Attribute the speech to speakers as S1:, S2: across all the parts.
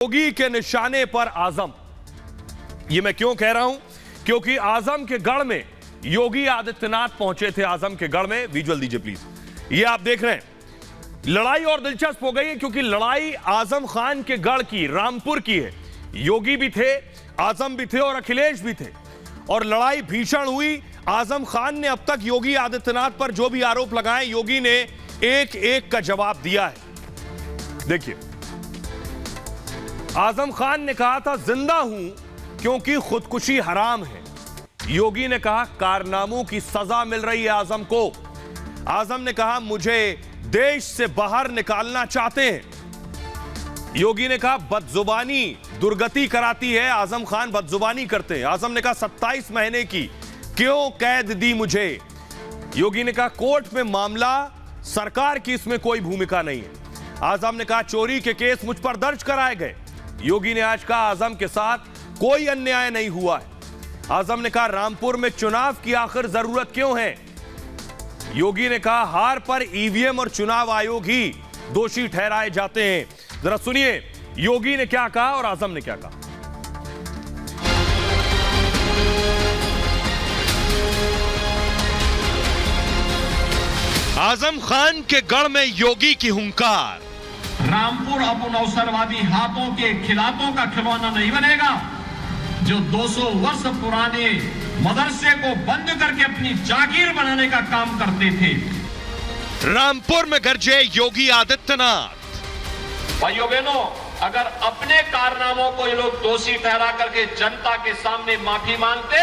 S1: योगी के निशाने पर आजम। ये मैं क्यों कह रहा हूं? क्योंकि आजम के गढ़ में योगी आदित्यनाथ पहुंचे थे। आजम के गढ़ में, विजुअल दीजिए प्लीज। ये आप देख रहे हैं, लड़ाई और दिलचस्प हो गई है क्योंकि लड़ाई आजम खान के गढ़ की, रामपुर की है। योगी भी थे, आजम भी थे और अखिलेश भी थे, और लड़ाई भीषण हुई। आजम खान ने अब तक योगी आदित्यनाथ पर जो भी आरोप लगाए, योगी ने एक एक का जवाब दिया है। देखिए, आजम खान ने कहा था जिंदा हूं क्योंकि खुदकुशी हराम है। योगी ने कहा कारनामों की सजा मिल रही है आजम को। आजम ने कहा मुझे देश से बाहर निकालना चाहते हैं। योगी ने कहा बदजुबानी दुर्गति कराती है। आजम खान बदजुबानी करते हैं। आजम ने कहा 27 महीने की क्यों कैद दी मुझे। योगी ने कहा कोर्ट में मामला, सरकार की इसमें कोई भूमिका नहीं है। आजम ने कहा चोरी के केस मुझ पर दर्ज कराए गए। योगी ने आज कहा आजम के साथ कोई अन्याय नहीं हुआ है। आजम ने कहा रामपुर में चुनाव की आखिर जरूरत क्यों है। योगी ने कहा हार पर ईवीएम और चुनाव आयोग ही दोषी ठहराए जाते हैं। जरा सुनिए योगी ने क्या कहा और आजम ने क्या कहा। आजम खान के गढ़ में योगी की हुंकार।
S2: रामपुर अब उन अवसरवादी हाथों के खिलाफों का खिलौना नहीं बनेगा जो 200 वर्ष पुराने मदरसे को बंद करके अपनी जागीर बनाने का काम करते थे।
S1: रामपुर में गरजे योगी आदित्यनाथ।
S2: भाइयों बहनों, अगर अपने कारनामों को ये लोग दोषी ठहरा करके जनता के सामने माफी मांगते,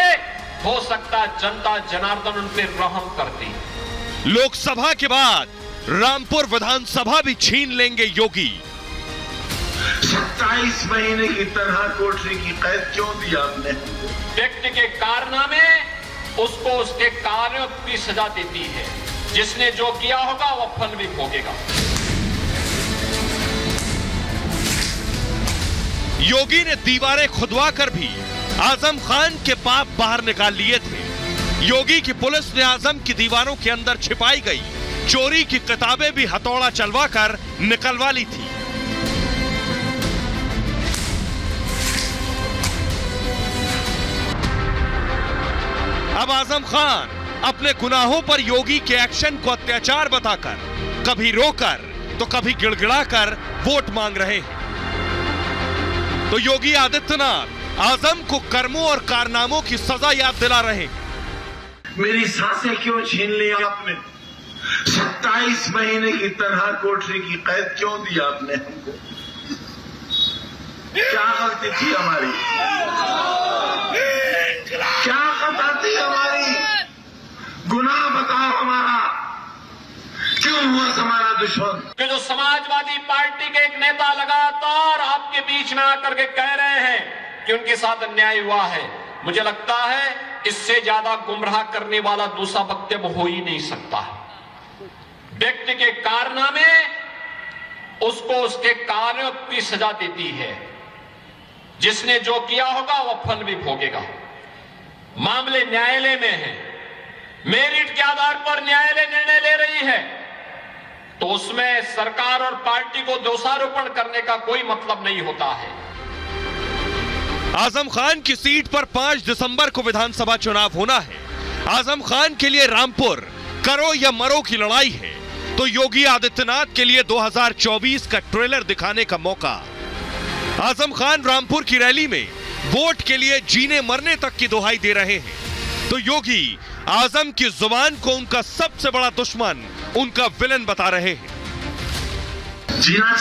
S2: हो सकता जनता जनार्दन उन पर रहम करती।
S1: लोकसभा के बाद रामपुर विधानसभा भी छीन लेंगे योगी।
S3: 27 महीने की तनहा कोठरी की कैद क्यों दी आपने?
S2: व्यक्ति के कारनामे उसको उसके कार्यों की सजा देती है। जिसने जो किया होगा वह फल भी भोगेगा।
S1: योगी ने दीवारें खुदवा कर भी आजम खान के पाप बाहर निकाल लिए थे। योगी की पुलिस ने आजम की दीवारों के अंदर छिपाई गई चोरी की किताबें भी हथौड़ा चलवा कर निकलवा ली थी। अब आजम खान अपने गुनाहों पर योगी के एक्शन को अत्याचार बताकर, कभी रोकर तो कभी गिड़गिड़ाकर वोट मांग रहे हैं। तो योगी आदित्यनाथ आजम को कर्मों और कारनामों की सजा याद दिला रहे हैं।
S3: मेरी सांसें क्यों छीन ली आपने? 27 महीने की तनहा कोठरी की कैद क्यों दी आपने हमको? क्या गलती थी हमारी? क्या खता थी हमारी? गुनाह बताओ हमारा, क्यों हुआ हमारा दुश्मन?
S2: कि जो समाजवादी पार्टी के एक नेता लगातार आपके बीच में आकर के कह रहे हैं कि उनके साथ अन्याय हुआ है, मुझे लगता है इससे ज्यादा गुमराह करने वाला दूसरा वक्तव्य हो ही नहीं सकता। व्यक्ति के कारनामे उसको उसके कार्यों की सजा देती है। जिसने जो किया होगा वह फल भी भोगेगा। मामले न्यायालय में है, मेरिट के आधार पर न्यायालय निर्णय ले रही है, तो उसमें सरकार और पार्टी को दोषारोपण करने का कोई मतलब नहीं होता है।
S1: आजम खान की सीट पर 5 दिसंबर को विधानसभा चुनाव होना है। आजम खान के लिए रामपुर करो या मरो की लड़ाई है, तो योगी आदित्यनाथ के लिए 2024 का ट्रेलर दिखाने का मौका। आजम खान रामपुर की रैली में वोट के लिए जीने मरने तक की दुहाई दे रहे हैं, तो योगी आजम की जुबान को उनका सबसे बड़ा दुश्मन, उनका विलन बता रहे हैं।
S3: जीना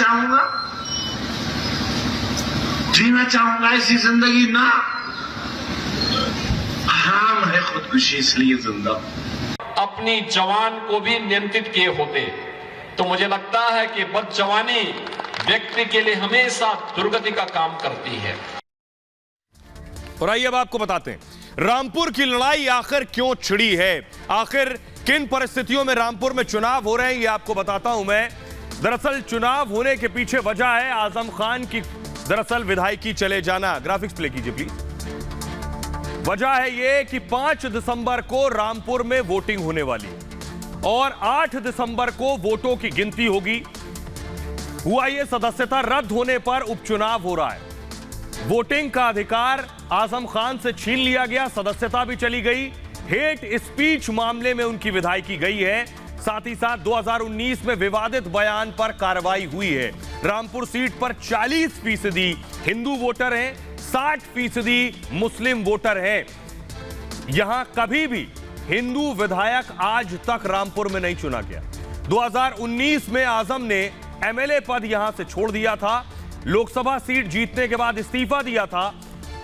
S3: चाहूंगा ऐसी जिंदगी ना, हराम है खुदकुशी, इसलिए जिंदा।
S2: अपनी जवान को भी नियंत्रित किए होते तो मुझे लगता है कि बदजवानी व्यक्ति के लिए हमेशा दुर्गति का काम करती है।
S1: और आइए अब आपको बताते हैं रामपुर की लड़ाई आखिर क्यों छिड़ी है, आखिर किन परिस्थितियों में रामपुर में चुनाव हो रहे हैं, ये आपको बताता हूं मैं। दरअसल चुनाव होने के पीछे वजह है आजम खान की दरअसल विधायकी चले जाना। ग्राफिक्स प्ले कीजिए प्लीज। वजह है यह कि 5 दिसंबर को रामपुर में वोटिंग होने वाली और 8 दिसंबर को वोटों की गिनती होगी। हुआ ये सदस्यता रद्द होने पर उपचुनाव हो रहा है। वोटिंग का अधिकार आजम खान से छीन लिया गया, सदस्यता भी चली गई। हेट स्पीच मामले में उनकी विधायकी गई है। साथ ही साथ 2019 में विवादित बयान पर कार्रवाई हुई है। रामपुर सीट पर 40% हिंदू वोटर हैं, 60% मुस्लिम वोटर हैं। यहां कभी भी हिंदू विधायक आज तक रामपुर में नहीं चुना गया। 2019 में आजम ने एमएलए पद यहां से छोड़ दिया था। लोकसभा सीट जीतने के बाद इस्तीफा दिया था।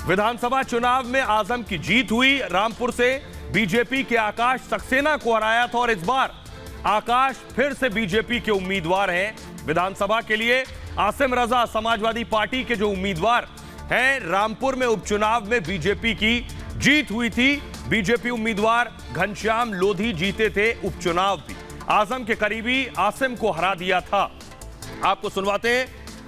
S1: विधानसभा चुनाव में आजम की जीत हुई। रामपुर से बीजेपी के आकाश सक्सेना को हराया था और इस बार आकाश फिर से बीजेपी के उम्मीदवार हैं। विधानसभा के लिए आसिम रजा समाजवादी पार्टी के जो उम्मीदवार हैं, रामपुर में उपचुनाव में बीजेपी की जीत हुई थी। बीजेपी उम्मीदवार घनश्याम लोधी जीते थे उपचुनाव भी। आजम के करीबी आसिम को हरा दिया था। आपको सुनवाते हैं।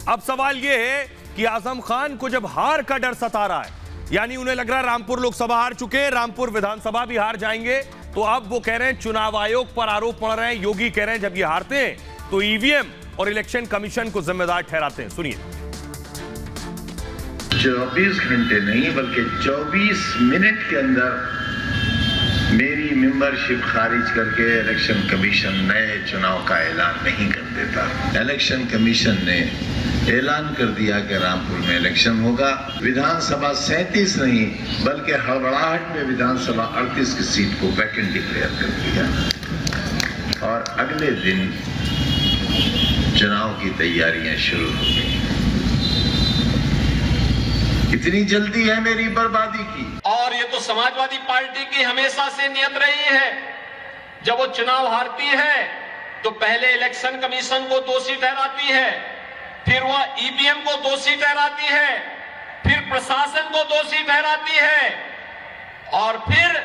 S1: अब सवाल यह है कि आजम खान को जब हार का डर सता रहा है, यानी उन्हें लग रहा है रामपुर लोकसभा हार चुके हैं, रामपुर विधानसभा भी हार जाएंगे, तो अब वो कह रहे हैं चुनाव आयोग पर आरोप पड़ रहे हैं। योगी कह रहे हैं जब ये हारते हैं तो ईवीएम और इलेक्शन कमीशन को जिम्मेदार ठहराते हैं। सुनिए।
S3: 24 घंटे नहीं बल्कि 24 मिनट के अंदर मेरी मेंबरशिप खारिज करके इलेक्शन कमीशन नए चुनाव का ऐलान नहीं कर देता। इलेक्शन कमीशन ने ऐलान कर दिया कि रामपुर में इलेक्शन होगा। विधानसभा 37 नहीं बल्कि हड़बड़ाहट में विधानसभा 38 की सीट को वैकेंट डिक्लेयर कर दिया और अगले दिन चुनाव की तैयारियां शुरू हो गई। इतनी जल्दी है मेरी बर्बादी की।
S2: और ये तो समाजवादी पार्टी की हमेशा से नियत रही है, जब वो चुनाव हारती है तो पहले इलेक्शन कमीशन को दोषी ठहराती है, फिर वह ईवीएम को दोषी ठहराती है, फिर प्रशासन को दोषी ठहराती है और फिर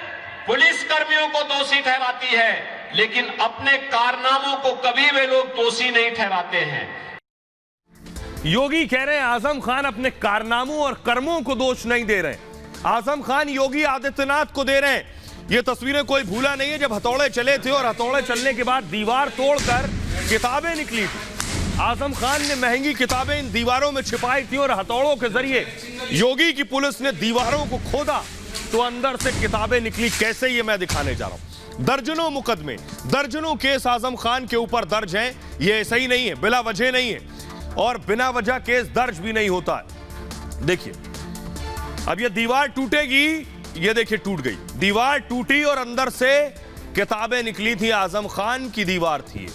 S2: पुलिस कर्मियों को दोषी ठहराती है, लेकिन अपने कारनामों को कभी वे लोग दोषी नहीं ठहराते हैं।
S1: योगी कह रहे हैं आजम खान अपने कारनामों और कर्मों को दोष नहीं दे रहे। आजम खान योगी आदित्यनाथ को दे रहे हैं। ये तस्वीरें कोई भूला नहीं है जब हथौड़े चले थे और हथौड़े चलने के बाद दीवार तोड़कर किताबें निकली थी। आजम खान ने महंगी किताबें इन दीवारों में छिपाई थी और हथौड़ों के जरिए योगी की पुलिस ने दीवारों को खोदा तो अंदर से किताबें निकली। कैसे, ये मैं दिखाने जा रहा हूं। दर्जनों मुकदमे, दर्जनों केस आजम खान के ऊपर दर्ज हैं। ये ऐसा ही नहीं है, बिला वजह नहीं है और बिना वजह केस दर्ज भी नहीं होता है। देखिए, अब ये दीवार टूटेगी, ये देखिए टूट गई। दीवार टूटी और अंदर से किताबें निकली थी। आजम खान की दीवार थी,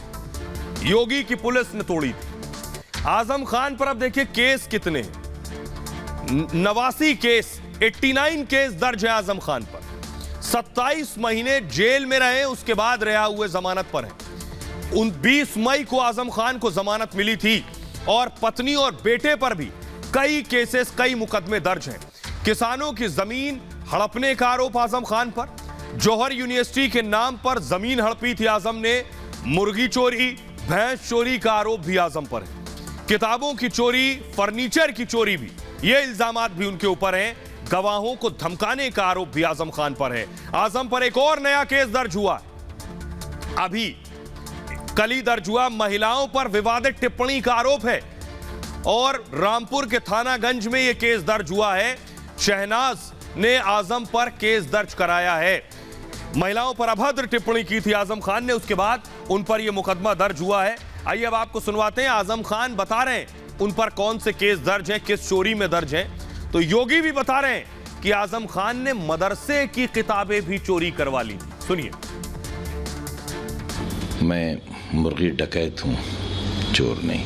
S1: योगी की पुलिस ने तोड़ी थी। आजम खान पर अब देखिए केस कितने, 89 केस, 89 केस दर्ज है आजम खान पर। 27 महीने जेल में रहे, उसके बाद रिहा हुए जमानत पर है। 20 मई को आजम खान को जमानत मिली थी और पत्नी और बेटे पर भी कई केसेस, कई मुकदमे दर्ज हैं। किसानों की जमीन हड़पने का आरोप आजम खान पर। जौहर यूनिवर्सिटी के नाम पर जमीन हड़पी थी आजम ने। मुर्गी चोरी, भैंस चोरी का आरोप भी आजम पर है। किताबों की चोरी, फर्नीचर की चोरी भी, ये इल्जामात भी उनके ऊपर हैं। गवाहों को धमकाने का आरोप भी आजम खान पर है। आजम पर एक और नया केस दर्ज हुआ, अभी कल ही दर्ज हुआ। महिलाओं पर विवादित टिप्पणी का आरोप है और रामपुर के थानागंज में यह केस दर्ज हुआ है। शहनाज ने आजम पर केस दर्ज कराया है। महिलाओं पर अभद्र टिप्पणी की थी आजम खान ने, उसके बाद उन पर यह मुकदमा दर्ज हुआ है। आइए अब आपको सुनवाते हैं। आजम खान बता रहे हैं उन पर कौन से केस दर्ज हैं, किस चोरी में दर्ज हैं। तो योगी भी बता रहे हैं कि आजम खान ने मदरसे की किताबें भी चोरी करवा ली। सुनिए।
S4: मैं मुर्गी डकैत हूँ, चोर नहीं।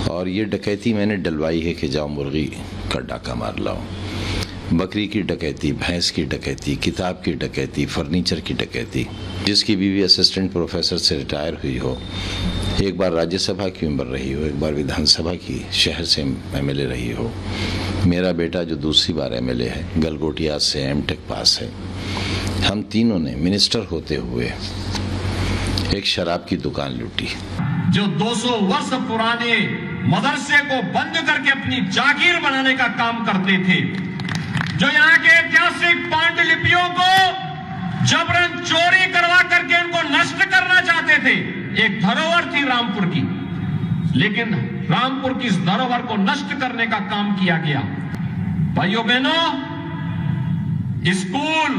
S4: और ये डकैती मैंने डलवाई है कि जाओ मुर्गी का डाका मार लाओ। बकरी की डकैती, भैंस की डकैती, किताब की डकैती, फर्नीचर की डकैती। जिसकी बीवी असिस्टेंट प्रोफेसर से रिटायर हुई हो, एक बार राज्यसभा की मेंबर रही हो, एक बार विधानसभा की शहर से एमएलए रही हो। मेरा बेटा जो दूसरी बार एमएलए है, गलगोटिया से एमटेक पास है। हम तीनों ने मिनिस्टर होते हुए एक शराब की दुकान लूटी।
S2: जो 200 वर्ष पुराने मदरसे को बंद करके अपनी जागीर बनाने का काम करते थे, जो यहाँ के ऐतिहासिक पांडुलिपियों को जबरन चोरी करवा करके उनको नष्ट करना चाहते थे। एक धरोहर थी रामपुर की, लेकिन रामपुर की इस धरोहर को नष्ट करने का काम किया गया। भाइयों बहनों, स्कूल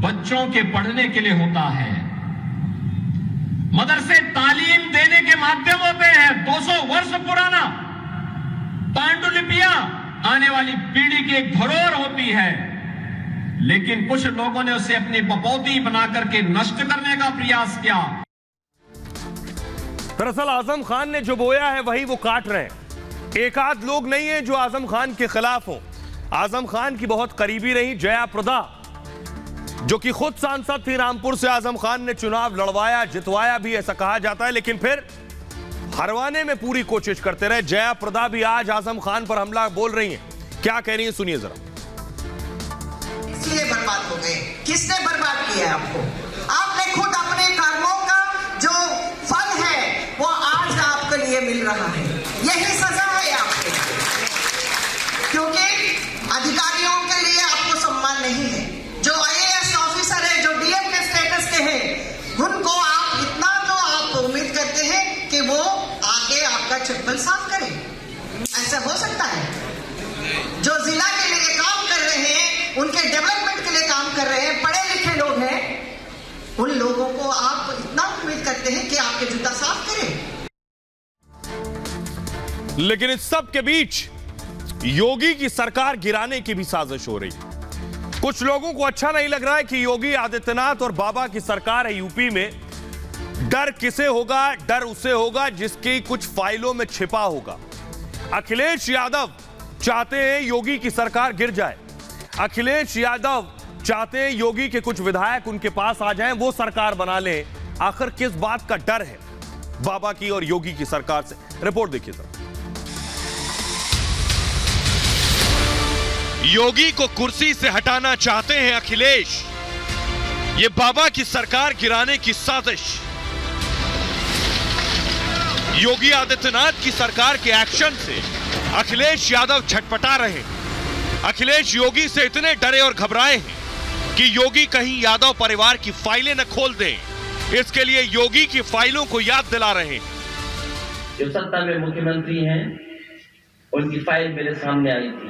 S2: बच्चों के पढ़ने के लिए होता है, मदरसे तालीम देने के माध्यम होते हैं। 200 वर्ष पुराना पांडुलिपियां आने वाली पीढ़ी की एक धरोहर होती है, लेकिन कुछ लोगों ने उसे अपनी बपौती बना करके नष्ट करने का प्रयास किया।
S1: दरअसल आजम खान ने जो बोया है वही वो काट रहे हैं। एक आध लोग नहीं है जो आजम खान के खिलाफ हो। आजम खान की बहुत करीबी रही जया प्रदा, जो कि खुद सांसद थी रामपुर से। आजम खान ने चुनाव लड़वाया, जितवाया भी, ऐसा कहा जाता है, लेकिन फिर हरवाने में पूरी कोशिश करते रहे। जया प्रदा भी आज आजम खान पर हमला बोल रही हैं। क्या कह रही हैं, सुनिए जरा।
S5: इसलिए बर्बाद हो गए। किसने बर्बाद किया है आपको? आपने खुद अपने कर्मों का जो फल है वो आज आपके लिए मिल रहा है। यही सजा है आपके, क्योंकि अधिकारियों के लिए आपको सम्मान नहीं है। जो IAS ऑफिसर है, जो DM के स्टेटस के हैं, उनको आप इतना तो आप उम्मीद करते हैं कि वो आगे आपका चप्पल साफ करें। ऐसा हो सकता है? जो जिला के लिए काम कर रहे हैं, उनके डेवलपमेंट के लिए काम कर रहे हैं, पढ़े लिखे लोग हैं, उन लोगों को आप इतना उम्मीद करते हैं कि आपके जूता साफ करें।
S1: लेकिन इस सब के बीच योगी की सरकार गिराने की भी साजिश हो रही। कुछ लोगों को अच्छा नहीं लग रहा है कि योगी आदित्यनाथ और बाबा की सरकार है यूपी में। डर किसे होगा? डर उसे होगा जिसकी कुछ फाइलों में छिपा होगा। अखिलेश यादव चाहते हैं योगी की सरकार गिर जाए। अखिलेश यादव चाहते हैं योगी के कुछ विधायक उनके पास आ जाएं, वो सरकार बना लें। आखिर किस बात का डर है बाबा की और योगी की सरकार से? रिपोर्ट देखिए सर। योगी को कुर्सी से हटाना चाहते हैं अखिलेश। ये बाबा की सरकार गिराने की साजिश। योगी आदित्यनाथ की सरकार के एक्शन से अखिलेश यादव छटपटा रहे हैं। अखिलेश योगी से इतने डरे और घबराए हैं कि योगी कहीं यादव परिवार की फाइलें न खोल दें। इसके लिए योगी की फाइलों को याद दिला रहे हैं।
S6: जो सत्ता में मुख्यमंत्री हैं, उनकी फाइल मेरे सामने आई थी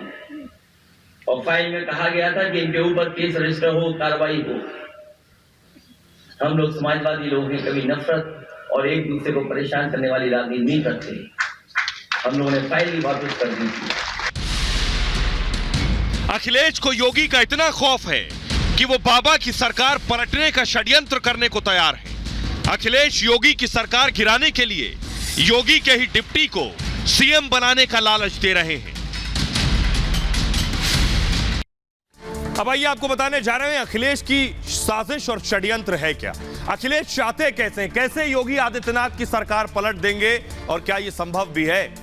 S6: और फाइल में कहा गया था कि इनके ऊपर केस रजिस्टर हो, कार्रवाई हो। हम लोग समाजवादी लोग हैं, कभी नफरत और एक दूसरे को परेशान करने वाली राजनीति नहीं करते। हम लोगों ने फाइल ही वापस कर दी थी।
S1: अखिलेश को योगी का इतना खौफ है कि वो बाबा की सरकार पलटने का षड्यंत्र करने को तैयार है। अखिलेश योगी की सरकार गिराने के लिए योगी के ही डिप्टी को CM बनाने का लालच दे रहे हैं। अब आइए आपको बताने जा रहे हैं अखिलेश की साजिश और षड्यंत्र है क्या। अखिलेश चाहते कैसे योगी आदित्यनाथ की सरकार पलट देंगे और क्या यह संभव भी है?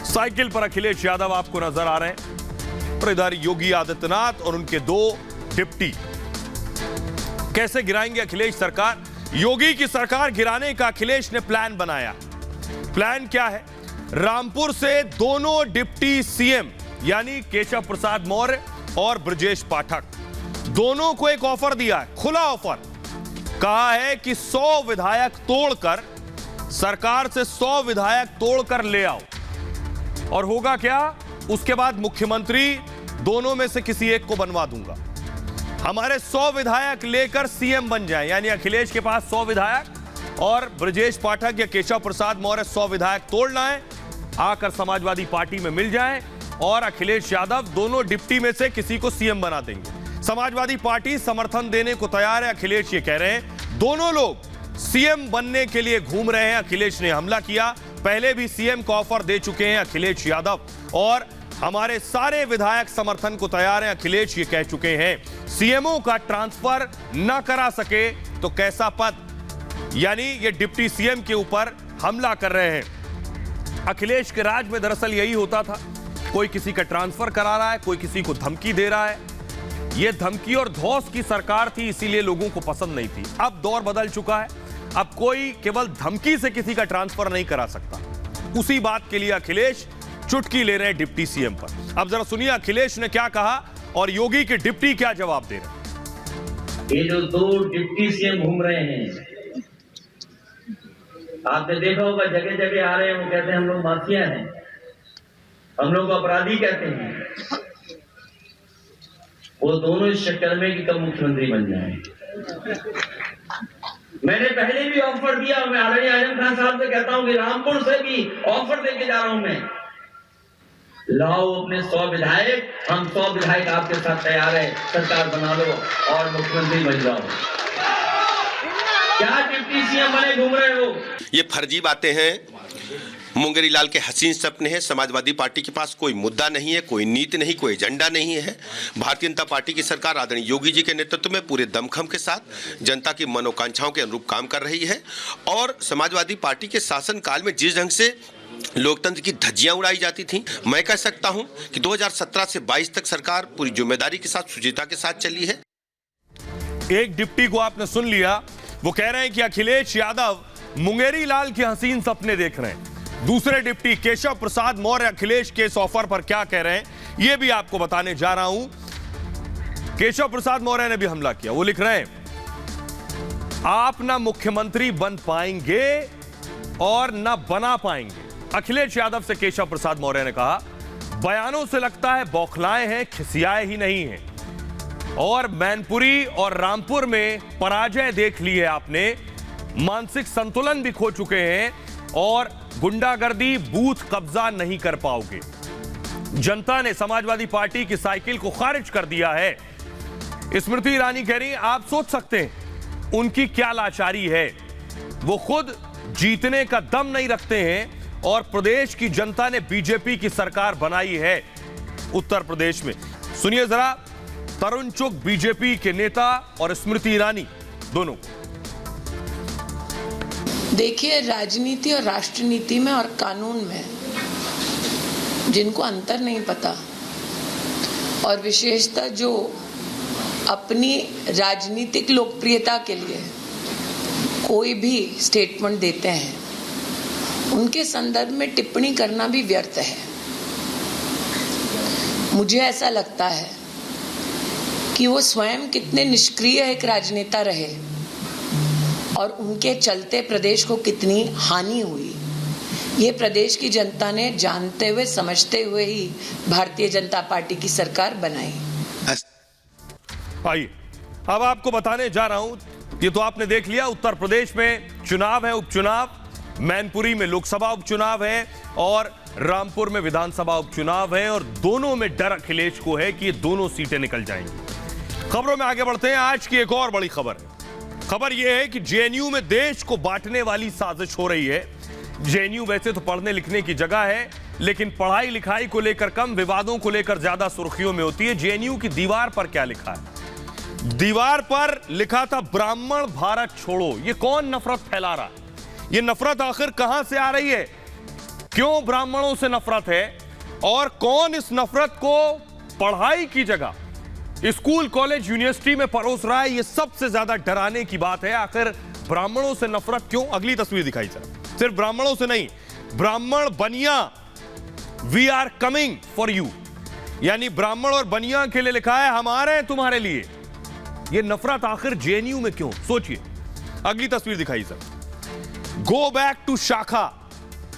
S1: साइकिल पर अखिलेश यादव आपको नजर आ रहे हैं और इधर योगी आदित्यनाथ और उनके 2 डिप्टी। कैसे गिराएंगे अखिलेश सरकार? योगी की सरकार गिराने का अखिलेश ने प्लान बनाया। प्लान क्या है? रामपुर से दोनों डिप्टी CM यानी केशव प्रसाद मौर्य और ब्रजेश पाठक, दोनों को एक ऑफर दिया है, खुला ऑफर। कहा है कि 100 विधायक तोड़कर, सरकार से 100 विधायक तोड़कर ले आओ। और होगा क्या? उसके बाद मुख्यमंत्री दोनों में से किसी एक को बनवा दूंगा। हमारे 100 विधायक लेकर CM बन जाए, यानी अखिलेश के पास 100 विधायक और ब्रजेश पाठक या केशव प्रसाद मौर्य 100 विधायक तोड़ना है, आकर समाजवादी पार्टी में मिल जाए और अखिलेश यादव दोनों डिप्टी में से किसी को CM बना देंगे। समाजवादी पार्टी समर्थन देने को तैयार है। अखिलेश ये कह रहे हैं दोनों लोग CM बनने के लिए घूम रहे हैं। अखिलेश ने हमला किया, पहले भी CM का ऑफर दे चुके हैं अखिलेश यादव और हमारे सारे विधायक समर्थन को तैयार हैं। अखिलेश ये कह चुके हैं CMO का ट्रांसफर न करा सके तो कैसा पद, यानी ये डिप्टी CM के ऊपर हमला कर रहे हैं। अखिलेश के राज में दरअसल यही होता था, कोई किसी का ट्रांसफर करा रहा है, कोई किसी को धमकी दे रहा है। यह धमकी और धौस की सरकार थी, इसीलिए लोगों को पसंद नहीं थी। अब दौर बदल चुका है, अब कोई केवल धमकी से किसी का ट्रांसफर नहीं करा सकता। उसी बात के लिए अखिलेश चुटकी ले रहे हैं डिप्टी CM पर। अब जरा सुनिए अखिलेश ने क्या कहा और योगी के डिप्टी क्या जवाब दे रहे हैं।
S6: ये जो 2 डिप्टी CM घूम रहे हैं, आपने देखा होगा जगह जगह आ रहे हैं, वो कहते हैं हम लोग माफिया हैं, हम लोग अपराधी कहते हैं। वो दोनों इस चक्कर में कि कब मुख्यमंत्री बन जाए। मैंने पहले भी ऑफर दिया, मैं आदरणीय आजम खान साहब से कहता हूं कि रामपुर से भी ऑफर देके जा रहा हूं मैं, लाओ अपने 100 विधायक, हम 100 विधायक आपके साथ तैयार है, सरकार बना लो और मुख्यमंत्री बन जाओ। क्या डिप्टी सीएम बने घूम रहे हो?
S7: ये फर्जी बातें हैं, मुंगेरी लाल के हसीन सपने हैं। समाजवादी पार्टी के पास कोई मुद्दा नहीं है, कोई नीति नहीं, कोई एजेंडा नहीं है। भारतीय जनता पार्टी की सरकार आदरणीय योगी जी के नेतृत्व में पूरे दमखम के साथ जनता की मनोकांक्षाओं के अनुरूप काम कर रही है। और समाजवादी पार्टी के शासनकाल में जिस ढंग से लोकतंत्र की धज्जियां उड़ाई जाती थी, मैं कह सकता हूं कि 2017 से 22 तक सरकार पूरी जिम्मेदारी के साथ, सुचिता के साथ चली है।
S1: एक डिप्टी को आपने सुन लिया, वो कह रहे हैं कि अखिलेश यादव मुंगेरी लाल के हसीन सपने देख रहे हैं। दूसरे डिप्टी केशव प्रसाद मौर्य अखिलेश के इस ऑफर पर क्या कह रहे हैं, यह भी आपको बताने जा रहा हूं। केशव प्रसाद मौर्य ने भी हमला किया। वो लिख रहे हैं, आप ना मुख्यमंत्री बन पाएंगे और ना बना पाएंगे। अखिलेश यादव से केशव प्रसाद मौर्य ने कहा, बयानों से लगता है बौखलाए हैं, खिसियाए ही नहीं हैं। और मैनपुरी और रामपुर में पराजय देख ली है आपने, मानसिक संतुलन भी खो चुके हैं और गुंडागर्दी, बूथ कब्जा नहीं कर पाओगे। जनता ने समाजवादी पार्टी की साइकिल को खारिज कर दिया है। स्मृति ईरानी कह रही, आप सोच सकते हैं उनकी क्या लाचारी है। वो खुद जीतने का दम नहीं रखते हैं और प्रदेश की जनता ने बीजेपी की सरकार बनाई है उत्तर प्रदेश में। सुनिए जरा तरुण चुग बीजेपी के नेता और स्मृति ईरानी दोनों।
S8: देखिए, राजनीति और राष्ट्रनीति में और कानून में जिनको अंतर नहीं पता और विशेषतः जो अपनी राजनीतिक लोकप्रियता के लिए कोई भी स्टेटमेंट देते हैं, उनके संदर्भ में टिप्पणी करना भी व्यर्थ है। मुझे ऐसा लगता है कि वो स्वयं कितने निष्क्रिय एक राजनेता रहे और उनके चलते प्रदेश को कितनी हानि हुई, ये प्रदेश की जनता ने जानते हुए समझते हुए ही भारतीय जनता पार्टी की सरकार बनाई।
S1: आइए अब आपको बताने जा रहा हूं, ये तो आपने देख लिया, उत्तर प्रदेश में चुनाव है, उपचुनाव। मैनपुरी में लोकसभा उपचुनाव है और रामपुर में विधानसभा उपचुनाव है और दोनों में डर अखिलेश को है कि ये दोनों सीटें निकल जाएंगी। खबरों में आगे बढ़ते हैं। आज की एक और बड़ी खबर है। खबर यह है कि जेएनयू में देश को बांटने वाली साजिश हो रही है। जेएनयू वैसे तो पढ़ने लिखने की जगह है, लेकिन पढ़ाई लिखाई को लेकर कम, विवादों को लेकर ज्यादा सुर्खियों में होती है। जेएनयू की दीवार पर क्या लिखा है? दीवार पर लिखा था, ब्राह्मण भारत छोड़ो। ये कौन नफरत फैला रहा है? ये नफरत आखिर कहां से आ रही है? क्यों ब्राह्मणों से नफरत है और कौन इस नफरत को पढ़ाई की जगह स्कूल, कॉलेज, यूनिवर्सिटी में परोस रहा है? ये सबसे ज्यादा डराने की बात है। आखिर ब्राह्मणों से नफरत क्यों? अगली तस्वीर दिखाई जरा। सिर्फ ब्राह्मणों से नहीं, Brahmin Baniya, we are coming for you, यानी ब्राह्मण और बनिया के लिए लिखा है, हम आ रहे हैं तुम्हारे लिए। ये नफरत आखिर जेएनयू में क्यों? सोचिए। अगली तस्वीर दिखाई सर। गो बैक टू शाखा,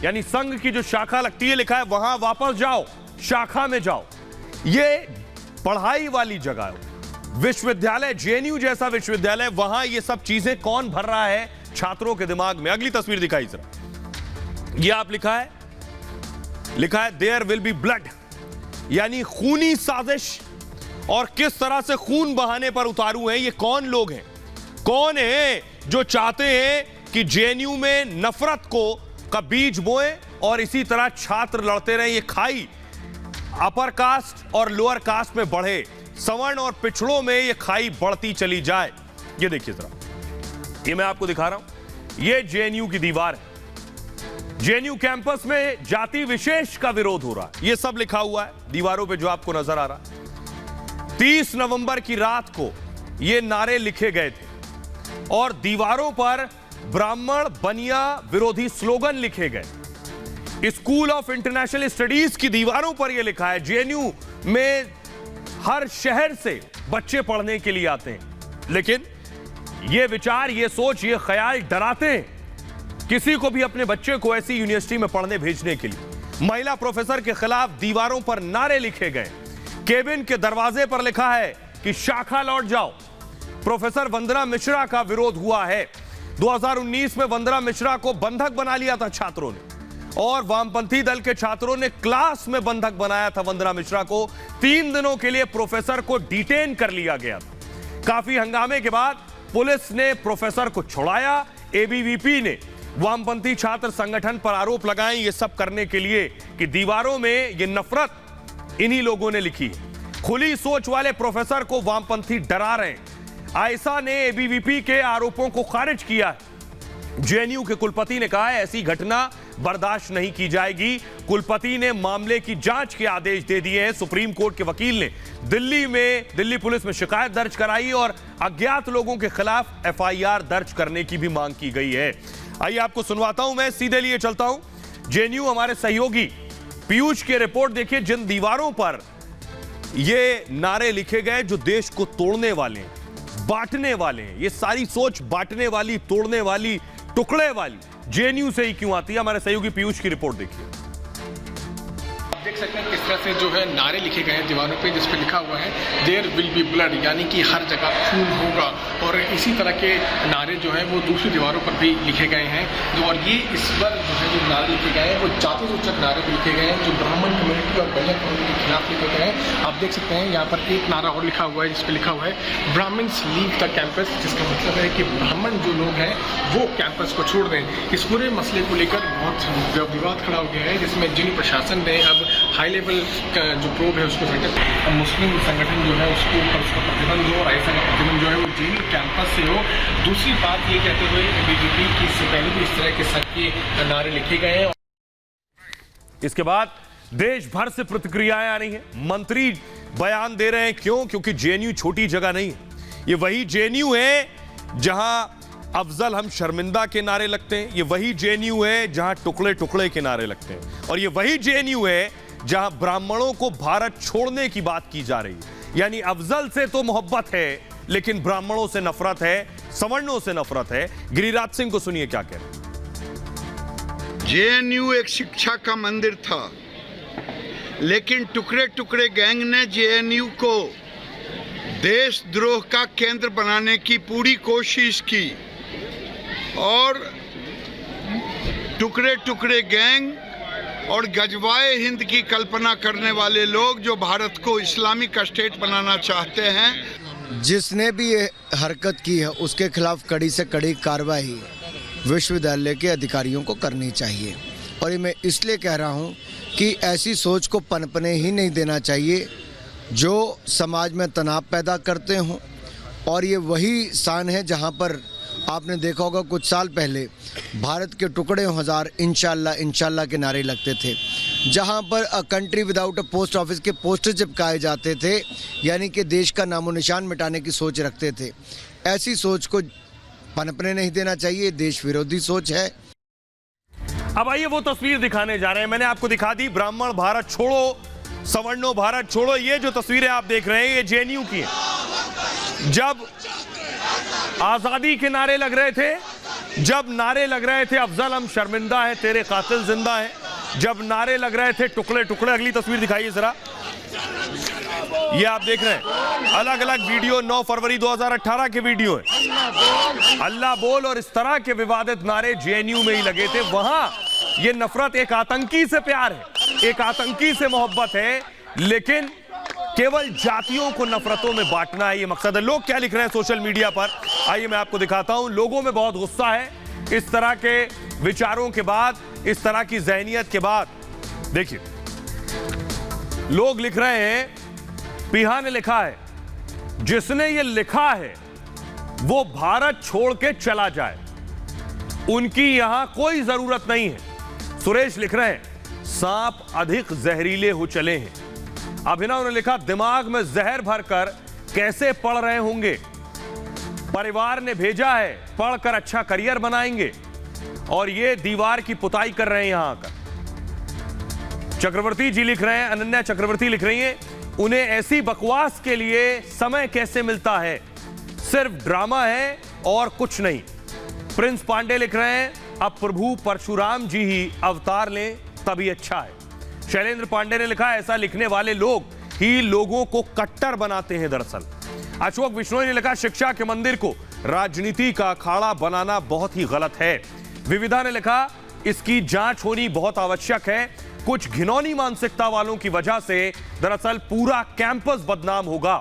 S1: यानी संघ की जो शाखा लगती है, लिखा है वहां वापस जाओ, शाखा में जाओ। ये पढ़ाई वाली जगह है, विश्वविद्यालय, जेएनयू जैसा विश्वविद्यालय, वहां ये सब चीजें कौन भर रहा है छात्रों के दिमाग में? अगली तस्वीर दिखाई सर। ये आप लिखा है देयर विल बी ब्लड, यानी खूनी साजिश। और किस तरह से खून बहाने पर उतारू हैं ये कौन लोग हैं? कौन है जो चाहते हैं कि जेएनयू में नफरत का बीज बोए और इसी तरह छात्र लड़ते रहे? ये खाई अपर कास्ट और लोअर कास्ट में बढ़े, सवर्ण और पिछड़ों में ये खाई बढ़ती चली जाए। ये देखिए जरा, ये मैं आपको दिखा रहा हूं, ये जेएनयू की दीवार है। जेएनयू कैंपस में जाति विशेष का विरोध हो रहा है, ये सब लिखा हुआ है दीवारों पे जो आपको नजर आ रहा है। 30 नवंबर की रात को ये नारे लिखे गए थे और दीवारों पर ब्राह्मण बनिया विरोधी स्लोगन लिखे गए। स्कूल ऑफ इंटरनेशनल स्टडीज की दीवारों पर यह लिखा है, जेएनयू में हर शहर से बच्चे पढ़ने के लिए आते हैं। लेकिन यह विचार, यह सोच, यह ख्याल डराते हैं किसी को भी अपने बच्चे को ऐसी यूनिवर्सिटी में पढ़ने भेजने के लिए। महिला प्रोफेसर के खिलाफ दीवारों पर नारे लिखे गए। केबिन के दरवाजे पर लिखा है कि शाखा लौट जाओ। प्रोफेसर वंदना मिश्रा का विरोध हुआ है। 2019 में वंदना मिश्रा को बंधक बना लिया था छात्रों ने, और वामपंथी दल के छात्रों ने क्लास में बंधक बनाया था वंदना मिश्रा को। 3 दिनों के लिए प्रोफेसर को डिटेन कर लिया गया था। काफी हंगामे के बाद पुलिस ने प्रोफेसर को छुड़ाया। एबीवीपी ने वामपंथी छात्र संगठन पर आरोप लगाए ये सब करने के लिए कि दीवारों में ये नफरत इन्हीं लोगों ने लिखी है। खुली सोच वाले प्रोफेसर को वामपंथी डरा रहे हैं। आयसा ने एबीवीपी के आरोपों को खारिज किया है। जेएनयू के कुलपति ने कहा है ऐसी घटना बर्दाश्त नहीं की जाएगी। कुलपति ने मामले की जांच के आदेश दे दिए हैं। सुप्रीम कोर्ट के वकील ने दिल्ली पुलिस में शिकायत दर्ज कराई और अज्ञात लोगों के खिलाफ एफआईआर दर्ज करने की भी मांग की गई है। आइए आपको सुनवाता हूं, मैं सीधे लिए चलता हूं। जेएनयू हमारे सहयोगी पीयूष की रिपोर्ट देखिए, जिन दीवारों पर ये नारे लिखे गए जो देश को तोड़ने वाले हैं, बांटने वाले हैं, ये सारी सोच बांटने वाली, तोड़ने वाली, टुकड़े वाली जेएनयू से ही क्यों आती है? हमारे सहयोगी पीयूष की रिपोर्ट देखिए।
S9: आप देख सकते हैं किस तरह से जो है नारे लिखे गए हैं दीवारों पे, जिस पे लिखा हुआ है देयर विल बी ब्लड, यानी कि हर जगह खून होगा। और इसी तरह के नारे जो है वो दूसरी दीवारों पर भी लिखे गए हैं। और ये इस पर जो है जो नारे लिखे गए हैं वो जाति सूचक नारे भी लिखे गए हैं जो ब्राह्मण कम्युनिटी और बनिया कम्युनिटी के खिलाफ लिखे गए हैं। आप देख सकते हैं यहाँ पर एक नारा और लिखा हुआ है जिसपे लिखा हुआ है ब्राह्मण्स लीव द कैंपस, जिसका मतलब है कि ब्राह्मण जो लोग हैं वो कैंपस को छोड़ दें। इस पूरे मसले को लेकर बहुत विवाद खड़ा हो गया है, जिसमें जिन प्रशासन ने अब हाई लेवल का जो प्रोब है उसको सेटअप, मुस्लिम संगठन जो है उसको ऊपर उसका प्रतिबंध हो और ऐसा का प्रतिबंध जो है वो जेएनयू कैंपस से हो। दूसरी बात ये कहते हुए बीजेपी की इससे पहले भी इस तरह के सबके नारे लिखे गए हैं।
S1: इसके बाद देश भर से प्रतिक्रियाएं आ रही हैं। मंत्री बयान दे रहे हैं, क्यों? क्योंकि जेएनयू छोटी जगह नहीं है। ये वही जेएनयू है जहां अफजल हम शर्मिंदा के नारे लगते हैं। ये वही जेएनयू है जहां टुकड़े टुकड़े के नारे लगते हैं। और ये वही जेएनयू है जहां ब्राह्मणों को भारत छोड़ने की बात की जा रही है। यानी अफजल से तो मोहब्बत है लेकिन ब्राह्मणों से नफरत है, सवर्णों से नफरत है। गिरिराज सिंह को सुनिए क्या कह रहे हैं।
S10: जेएनयू एक शिक्षा का मंदिर था, लेकिन टुकड़े टुकड़े गैंग ने जेएनयू को देशद्रोह का केंद्र बनाने की पूरी कोशिश की। और टुकड़े टुकड़े गैंग और गजवाए हिंद की कल्पना करने वाले लोग जो भारत को इस्लामिक स्टेट बनाना चाहते हैं,
S11: जिसने भी ये हरकत की है उसके खिलाफ कड़ी से कड़ी कार्रवाई विश्वविद्यालय के अधिकारियों को करनी चाहिए। और ये मैं इसलिए कह रहा हूँ कि ऐसी सोच को पनपने ही नहीं देना चाहिए जो समाज में तनाव पैदा करते हों। और ये वही स्थान है जहाँ पर आपने देखा होगा कुछ साल पहले भारत के टुकड़े हजार इंशाल्लाह के नारे लगते थे, जहां पर a country without a post office के पोस्टर चिपकाए जाते थे, यानी कि देश का नामो निशान मिटाने की सोच रखते थे। ऐसी सोच को पनपने नहीं देना चाहिए, देश विरोधी सोच है।
S1: अब आइए वो तस्वीर दिखाने जा रहे हैं। मैंने आपको दिखा दी ब्राह्मण भारत छोड़ो, सवर्णों भारत छोड़ो। ये जो तस्वीरें आप देख रहे हैं ये जेएनयू की है। जब आजादी के नारे लग रहे थे, जब नारे लग रहे थे अफजल हम शर्मिंदा है तेरे कातिल जिंदा है, जब नारे लग रहे थे टुकड़े टुकड़े। अगली तस्वीर दिखाइए जरा, ये आप देख रहे हैं अलग अलग वीडियो 9 फरवरी 2018 के वीडियो है। अल्लाह बोल और इस तरह के विवादित नारे जेएनयू में ही लगे थे। वहां ये नफरत एक आतंकी से प्यार है, एक आतंकी से मोहब्बत है, लेकिन केवल जातियों को नफरतों में बांटना है ये मकसद है। लोग क्या लिख रहे हैं सोशल मीडिया पर, आइए मैं आपको दिखाता हूं। लोगों में बहुत गुस्सा है इस तरह के विचारों के बाद, इस तरह की ज़हनियत के बाद। देखिए लोग लिख रहे हैं, पीहा ने लिखा है जिसने ये लिखा है वो भारत छोड़ के चला जाए, उनकी यहां कोई जरूरत नहीं है। सुरेश लिख रहे हैं सांप अधिक जहरीले हो चले हैं। अभिनव ने लिखा दिमाग में जहर भरकर कैसे पढ़ रहे होंगे, परिवार ने भेजा है, पढ़कर अच्छा करियर बनाएंगे। और ये दीवार की पुताई कर रहे हैं यहां आकर। चक्रवर्ती जी लिख रहे हैं, अनन्या चक्रवर्ती लिख रही हैं, उन्हें ऐसी बकवास के लिए समय कैसे मिलता है, सिर्फ ड्रामा है और कुछ नहीं। प्रिंस पांडे लिख रहे हैं अब प्रभु परशुराम जी ही अवतार लें तभी अच्छा है। शैलेंद्र पांडे ने लिखा, ऐसा लिखने वाले लोग ही लोगों को कट्टर बनाते हैं दरअसल। अशोक विश्नोई ने लिखा, शिक्षा के मंदिर को राजनीति का अखाड़ा बनाना बहुत ही गलत है। विविधा ने लिखा, इसकी जांच होनी बहुत आवश्यक है। कुछ घिनौनी मानसिकता वालों की वजह से दरअसल पूरा कैंपस बदनाम होगा।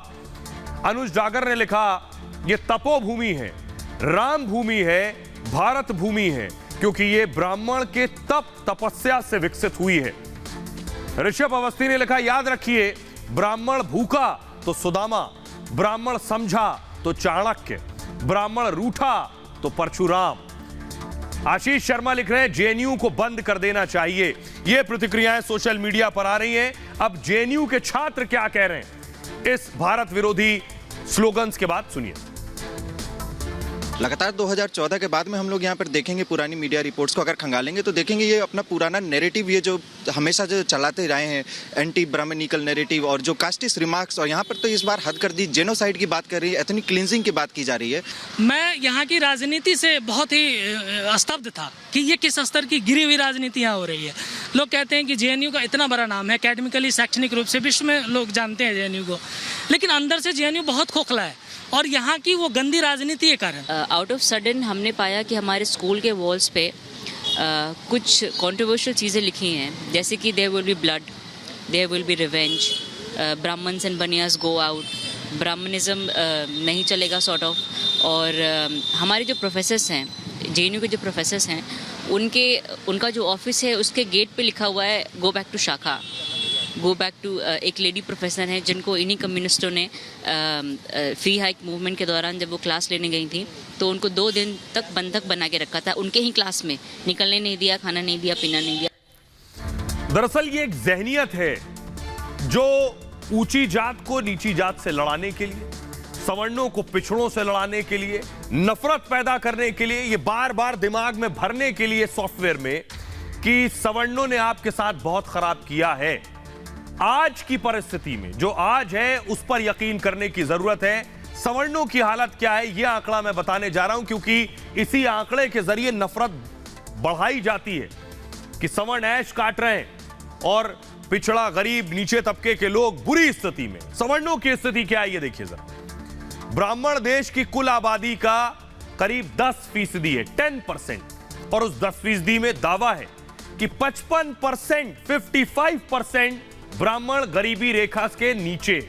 S1: अनुज डागर ने लिखा, यह तपोभूमि है, राम भूमि है, भारत भूमि है, क्योंकि यह ब्राह्मण के तपस्या से विकसित हुई है। ऋषभ अवस्थी ने लिखा, याद रखिए, ब्राह्मण भूखा तो सुदामा, ब्राह्मण समझा तो चाणक्य, ब्राह्मण रूठा तो परशुराम। आशीष शर्मा लिख रहे हैं, जेएनयू को बंद कर देना चाहिए। ये प्रतिक्रियाएं सोशल मीडिया पर आ रही हैं। अब जेएनयू के छात्र क्या कह रहे हैं इस भारत विरोधी स्लोगन्स के बाद, सुनिए।
S12: लगातार 2014 के बाद में हम लोग यहाँ पर देखेंगे पुरानी मीडिया रिपोर्ट्स को अगर खंगालेंगे तो देखेंगे ये अपना पुराना नैरेटिव, ये जो हमेशा जो चलाते रहे हैं एंटी ब्राह्मणिकल नैरेटिव और जो कास्टिस्ट रिमार्क्स, और यहाँ पर तो इस बार हद कर दी, जेनोसाइड की बात कर रही है, एथनिक क्लींजिंग की बात की जा रही है।
S13: मैं यहाँ की राजनीति से बहुत ही स्तब्ध था कि ये किस स्तर की गिरी हुई राजनीति यहाँ हो रही है। लोग कहते हैं कि जेएनयू का इतना बड़ा नाम है, एकेडमिकली शैक्षणिक रूप से विश्व में लोग जानते हैं जेएनयू को, लेकिन अंदर से जेएनयू बहुत खोखला है और यहाँ की वो गंदी राजनीति के कारण।
S14: आउट ऑफ सडन हमने पाया कि हमारे स्कूल के वॉल्स पे कुछ कंट्रोवर्शियल चीज़ें लिखी हैं, जैसे कि there will be blood, there will be revenge, Brahmins and Baniyas go out, Brahminism नहीं चलेगा सॉर्ट ऑफ। और हमारे जो प्रोफेसर्स हैं, जेएनयू के जो प्रोफेसर्स हैं, उनका जो ऑफिस है उसके गेट पे लिखा हुआ है गो बैक टू शाखा, गो बैक टू। एक लेडी प्रोफेसर हैं जिनको इन्हीं कम्युनिस्टों ने फ्री हाइक मूवमेंट के दौरान जब वो क्लास लेने गई थी तो उनको 2 दिन तक बंधक बना के रखा था, उनके ही क्लास में, निकलने नहीं दिया, खाना नहीं दिया, पीना नहीं दिया।
S1: दरअसल ये एक जहनियत है जो ऊंची जात को नीची जात से लड़ाने के लिए, सवर्णों को पिछड़ों से लड़ाने के लिए, नफरत पैदा करने के लिए, ये बार बार दिमाग में भरने के लिए सॉफ्टवेयर में कि सवर्णों ने आपके साथ बहुत खराब किया है। आज की परिस्थिति में जो आज है उस पर यकीन करने की जरूरत है। सवर्णों की हालत क्या है यह आंकड़ा मैं बताने जा रहा हूं, क्योंकि इसी आंकड़े के जरिए नफरत बढ़ाई जाती है कि सवर्ण ऐश काट रहे हैं और पिछड़ा, गरीब, नीचे तबके के लोग बुरी स्थिति में। सवर्णों की स्थिति क्या है ये देखिए जरा। ब्राह्मण देश की कुल आबादी का करीब 10% है, 10%, और उस 10% में दावा है कि 55%, 55% ब्राह्मण गरीबी रेखा के नीचे,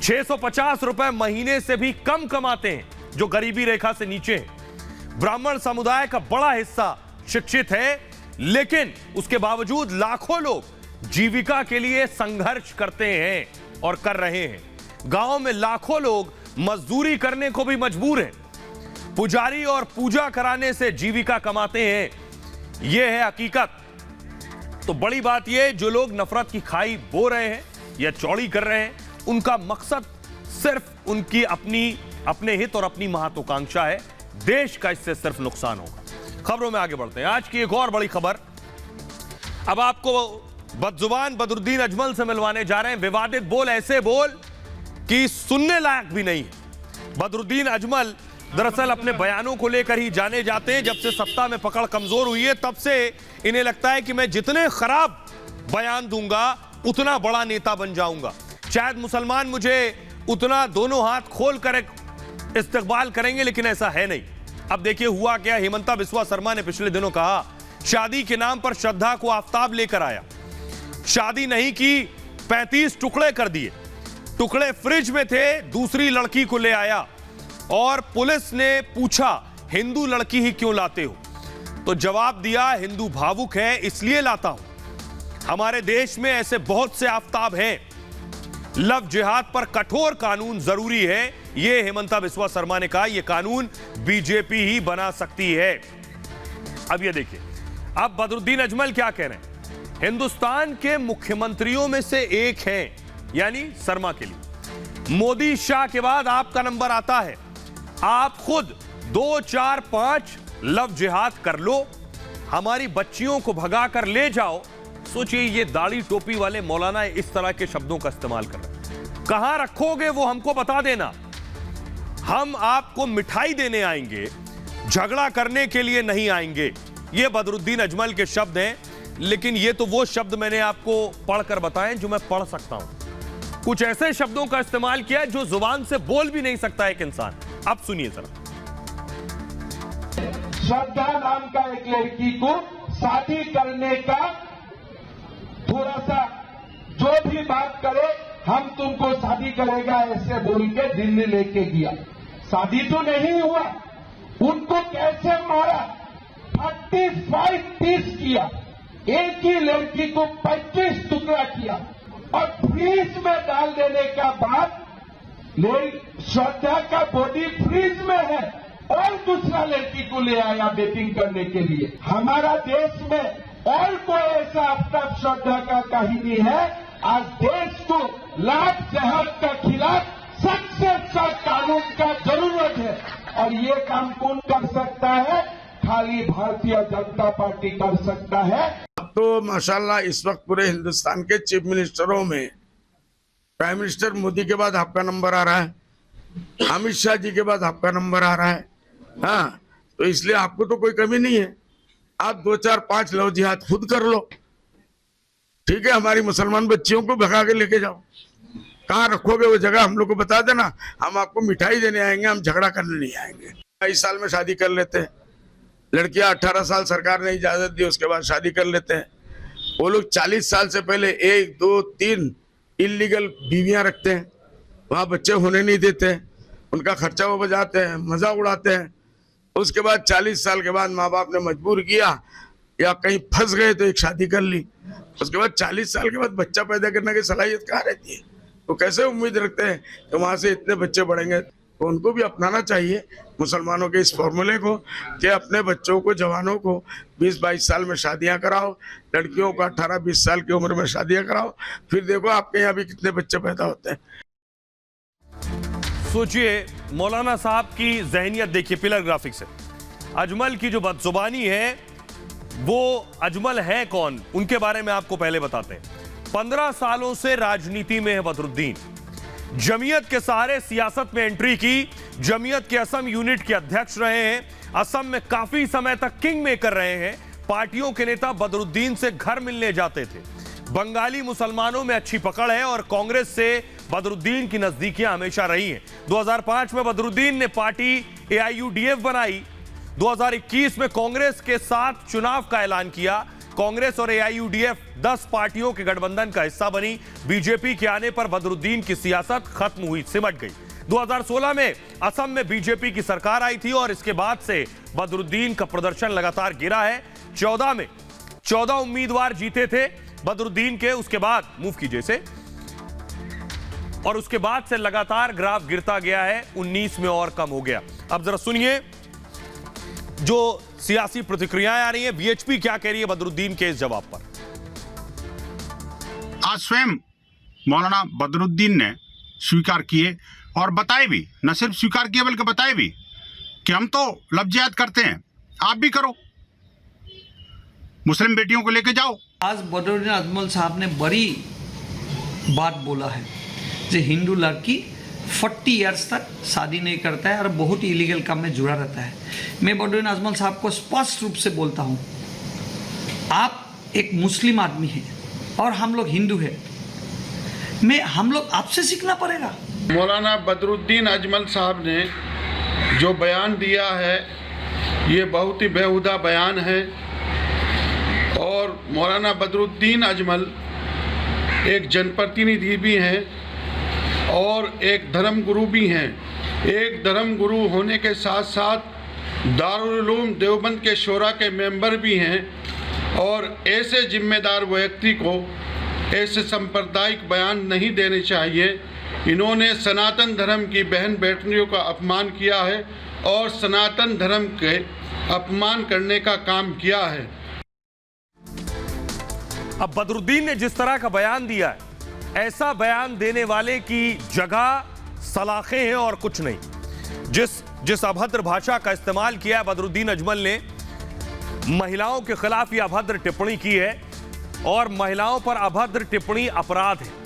S1: 650 रुपए महीने से भी कम कमाते हैं जो गरीबी रेखा से नीचे हैं। ब्राह्मण समुदाय का बड़ा हिस्सा शिक्षित है, लेकिन उसके बावजूद लाखों लोग जीविका के लिए संघर्ष करते हैं और कर रहे हैं। गांव में लाखों लोग मजदूरी करने को भी मजबूर हैं, पुजारी और पूजा कराने से जीविका कमाते हैं। यह है हकीकत। तो बड़ी बात यह, जो लोग नफरत की खाई बो रहे हैं या चौड़ी कर रहे हैं, उनका मकसद सिर्फ उनकी अपने हित और अपनी महत्वाकांक्षा है। देश का इससे सिर्फ नुकसान होगा। खबरों में आगे बढ़ते हैं। आज की एक और बड़ी खबर, अब आपको बदजुबान बदरुद्दीन अजमल से मिलवाने जा रहे हैं। विवादित बोल, ऐसे बोल कि सुनने लायक भी नहीं है। बदरुद्दीन अजमल दरअसल अपने बयानों को लेकर ही जाने जाते हैं। जब से सत्ता में पकड़ कमजोर हुई है तब से इन्हें लगता है कि मैं जितने खराब बयान दूंगा उतना बड़ा नेता बन जाऊंगा, शायद मुसलमान मुझे उतना दोनों हाथ खोल कर इस्तकबाल करेंगे, लेकिन ऐसा है नहीं। अब देखिए हुआ क्या। हेमंता बिस्वा शर्मा ने पिछले दिनों कहा, शादी के नाम पर श्रद्धा को आफताब लेकर आया, शादी नहीं की, 35 टुकड़े कर दिए, टुकड़े फ्रिज में थे, दूसरी लड़की को ले आया और पुलिस ने पूछा हिंदू लड़की ही क्यों लाते हो, तो जवाब दिया हिंदू भावुक है इसलिए लाता हूं। हमारे देश में ऐसे बहुत से आफताब हैं। लव जिहाद पर कठोर कानून जरूरी है, यह हेमंता बिस्वा शर्मा ने कहा। यह कानून बीजेपी ही बना सकती है। अब यह देखिए, अब बदरुद्दीन अजमल क्या कह रहे हैं। हिंदुस्तान के मुख्यमंत्रियों में से एक हैं, यानी शर्मा के लिए मोदी शाह के बाद आपका नंबर आता है। आप खुद 2, 4, 5 लव जिहाद कर लो, हमारी बच्चियों को भगा कर ले जाओ। सोचिए ये दाढ़ी टोपी वाले मौलाना इस तरह के शब्दों का इस्तेमाल कर रहे हैं। कहां रखोगे वो हमको बता देना, हम आपको मिठाई देने आएंगे, झगड़ा करने के लिए नहीं आएंगे। ये बदरुद्दीन अजमल के शब्द हैं, लेकिन ये तो वो शब्द मैंने आपको पढ़कर बताएं जो मैं पढ़ सकता हूं। कुछ ऐसे शब्दों का इस्तेमाल किया जो जुबान से बोल भी नहीं सकता एक इंसान। अब सुनिए जरा।
S15: श्रद्धा नाम का एक लड़की को शादी करने का थोड़ा सा जो भी बात करे हम तुमको शादी करेगा ऐसे बोल के दिल्ली लेके गया। शादी तो नहीं हुआ, उनको कैसे मारा, 35 पीस किया, एक ही लड़की को 25 टुकड़ा किया और फ्रीज में डाल देने का बाद श्रद्धा का बॉडी फ्रीज में है और दूसरा लड़की को ले आया डेटिंग करने के लिए। हमारा देश में और कोई ऐसा अब तक श्रद्धा का कहानी है। आज देश को लाख जहाज का खिलाफ सख्त से सख्त कानून का जरूरत है और ये काम कौन कर सकता है? खाली भारतीय जनता पार्टी कर सकता है।
S10: अब तो माशाल्लाह इस वक्त पूरे हिंदुस्तान के चीफ मिनिस्टरों में प्राइम मिनिस्टर मोदी के बाद आपका नंबर आ रहा है, अमित शाह जी के बाद आपका नंबर आ रहा है। हाँ, तो इसलिए आपको तो कोई कमी नहीं है। आप 2 4 5 लव जिहाद खुद कर लो, ठीक है। हमारी मुसलमान बच्चियों को भगा के लेके जाओ, कहाँ रखोगे वो जगह हम लोग को बता देना, हम आपको मिठाई देने आएंगे, हम झगड़ा करने नहीं आएंगे। 22 साल में शादी कर लेते हैं लड़कियां, 18 साल सरकार ने इजाजत दी, उसके बाद शादी कर लेते हैं। वो लोग 40 साल से पहले 1 2 3 इलीगल बीवियां रखते हैं, वहां बच्चे होने नहीं देते, उनका खर्चा वो बजाते हैं, मजा उड़ाते हैं। उसके बाद 40 साल के बाद माँ बाप ने मजबूर किया या कहीं फंस गए तो एक शादी कर ली। उसके बाद 40 साल के बाद बच्चा पैदा करने की सलाहियत कहाँ रहती है? तो कैसे उम्मीद रखते हैं कि वहां से इतने बच्चे बढ़ेंगे? तो उनको भी अपनाना चाहिए मुसलमानों के इस फॉर्मूले को कि अपने बच्चों को, जवानों को 20-22 साल में शादियां कराओ, लड़कियों को 18-20 साल की उम्र में शादियां कराओ, फिर देखो आपके यहाँ भी कितने बच्चे पैदा होते हैं।
S1: सोचिए मौलाना साहब की जहनियत देखिए पिलर ग्राफिक से। अजमल की जो बदजुबानी है वो अजमल है कौन, उनके बारे में आपको पहले बताते हैं। 15 सालों से राजनीति में है बदरुद्दीन। जमीयत के सहारे सियासत में एंट्री की, जमीयत के असम यूनिट के अध्यक्ष रहे हैं, असम में काफी समय तक किंग मेकर रहे हैं। पार्टियों के नेता बदरुद्दीन से घर मिलने जाते थे। बंगाली मुसलमानों में अच्छी पकड़ है और कांग्रेस से बदरुद्दीन की नजदीकियां हमेशा रही हैं। 2005 में बदरुद्दीन ने पार्टी AIUDF बनाई। 2021 में कांग्रेस के साथ चुनाव का ऐलान किया। कांग्रेस और AIUDF 10 पार्टियों के गठबंधन का हिस्सा बनी। बीजेपी के आने पर बदरुद्दीन की सियासत खत्म हुई, सिमट गई। 2016 में असम में बीजेपी की सरकार आई थी और इसके बाद से बदरुद्दीन का प्रदर्शन लगातार गिरा है। 14 में 14 उम्मीदवार जीते थे बदरुद्दीन के, उसके बाद मूव कीजिए से, और उसके बाद से लगातार ग्राफ गिरता गया है। 19 में और कम हो गया। अब जरा सुनिए जो सियासी प्रतिक्रियाएं आ रही हैं, बीएचपी क्या कह रही है बदरुद्दीन के इस जवाब पर।
S16: आज स्वयं मौलाना बदरुद्दीन ने स्वीकार किए और बताए भी, न सिर्फ स्वीकार किए बल्कि बताए भी कि हम तो लफ्ज़ियात करते हैं, आप भी करो, मुस्लिम बेटियों को लेके जाओ।
S17: आज बदरुद्दीन अजमल साहब ने बड़ी बात बोला है कि हिंदू लड़की 40 इयर्स तक शादी नहीं करता है और बहुत ही इलीगल काम में जुड़ा रहता है। मैं बदरुद्दीन अजमल साहब को स्पष्ट रूप से बोलता हूँ, आप एक मुस्लिम आदमी हैं और हम लोग हिंदू हैं, हम लोग आपसे सीखना पड़ेगा।
S10: मौलाना बदरुद्दीन अजमल साहब ने जो बयान दिया है ये बहुत ही बेहुदा बयान है और मौलाना बदरुद्दीन अजमल एक जनप्रतिनिधि भी हैं और एक धर्म गुरु भी हैं। एक धर्म गुरु होने के साथ साथ दारुल उलूम देवबंद के शोरा के मेंबर भी हैं और ऐसे जिम्मेदार व्यक्ति को ऐसे सांप्रदायिक बयान नहीं देने चाहिए। इन्होंने सनातन धर्म की बहन बेटियों का अपमान किया है और सनातन धर्म के अपमान करने का काम किया है।
S1: अब बदरुद्दीन ने जिस तरह का बयान दिया है, ऐसा बयान देने वाले की जगह सलाखें हैं और कुछ नहीं। जिस अभद्र भाषा का इस्तेमाल किया है बदरुद्दीन अजमल ने, महिलाओं के खिलाफ यह अभद्र टिप्पणी की है और महिलाओं पर अभद्र टिप्पणी अपराध है।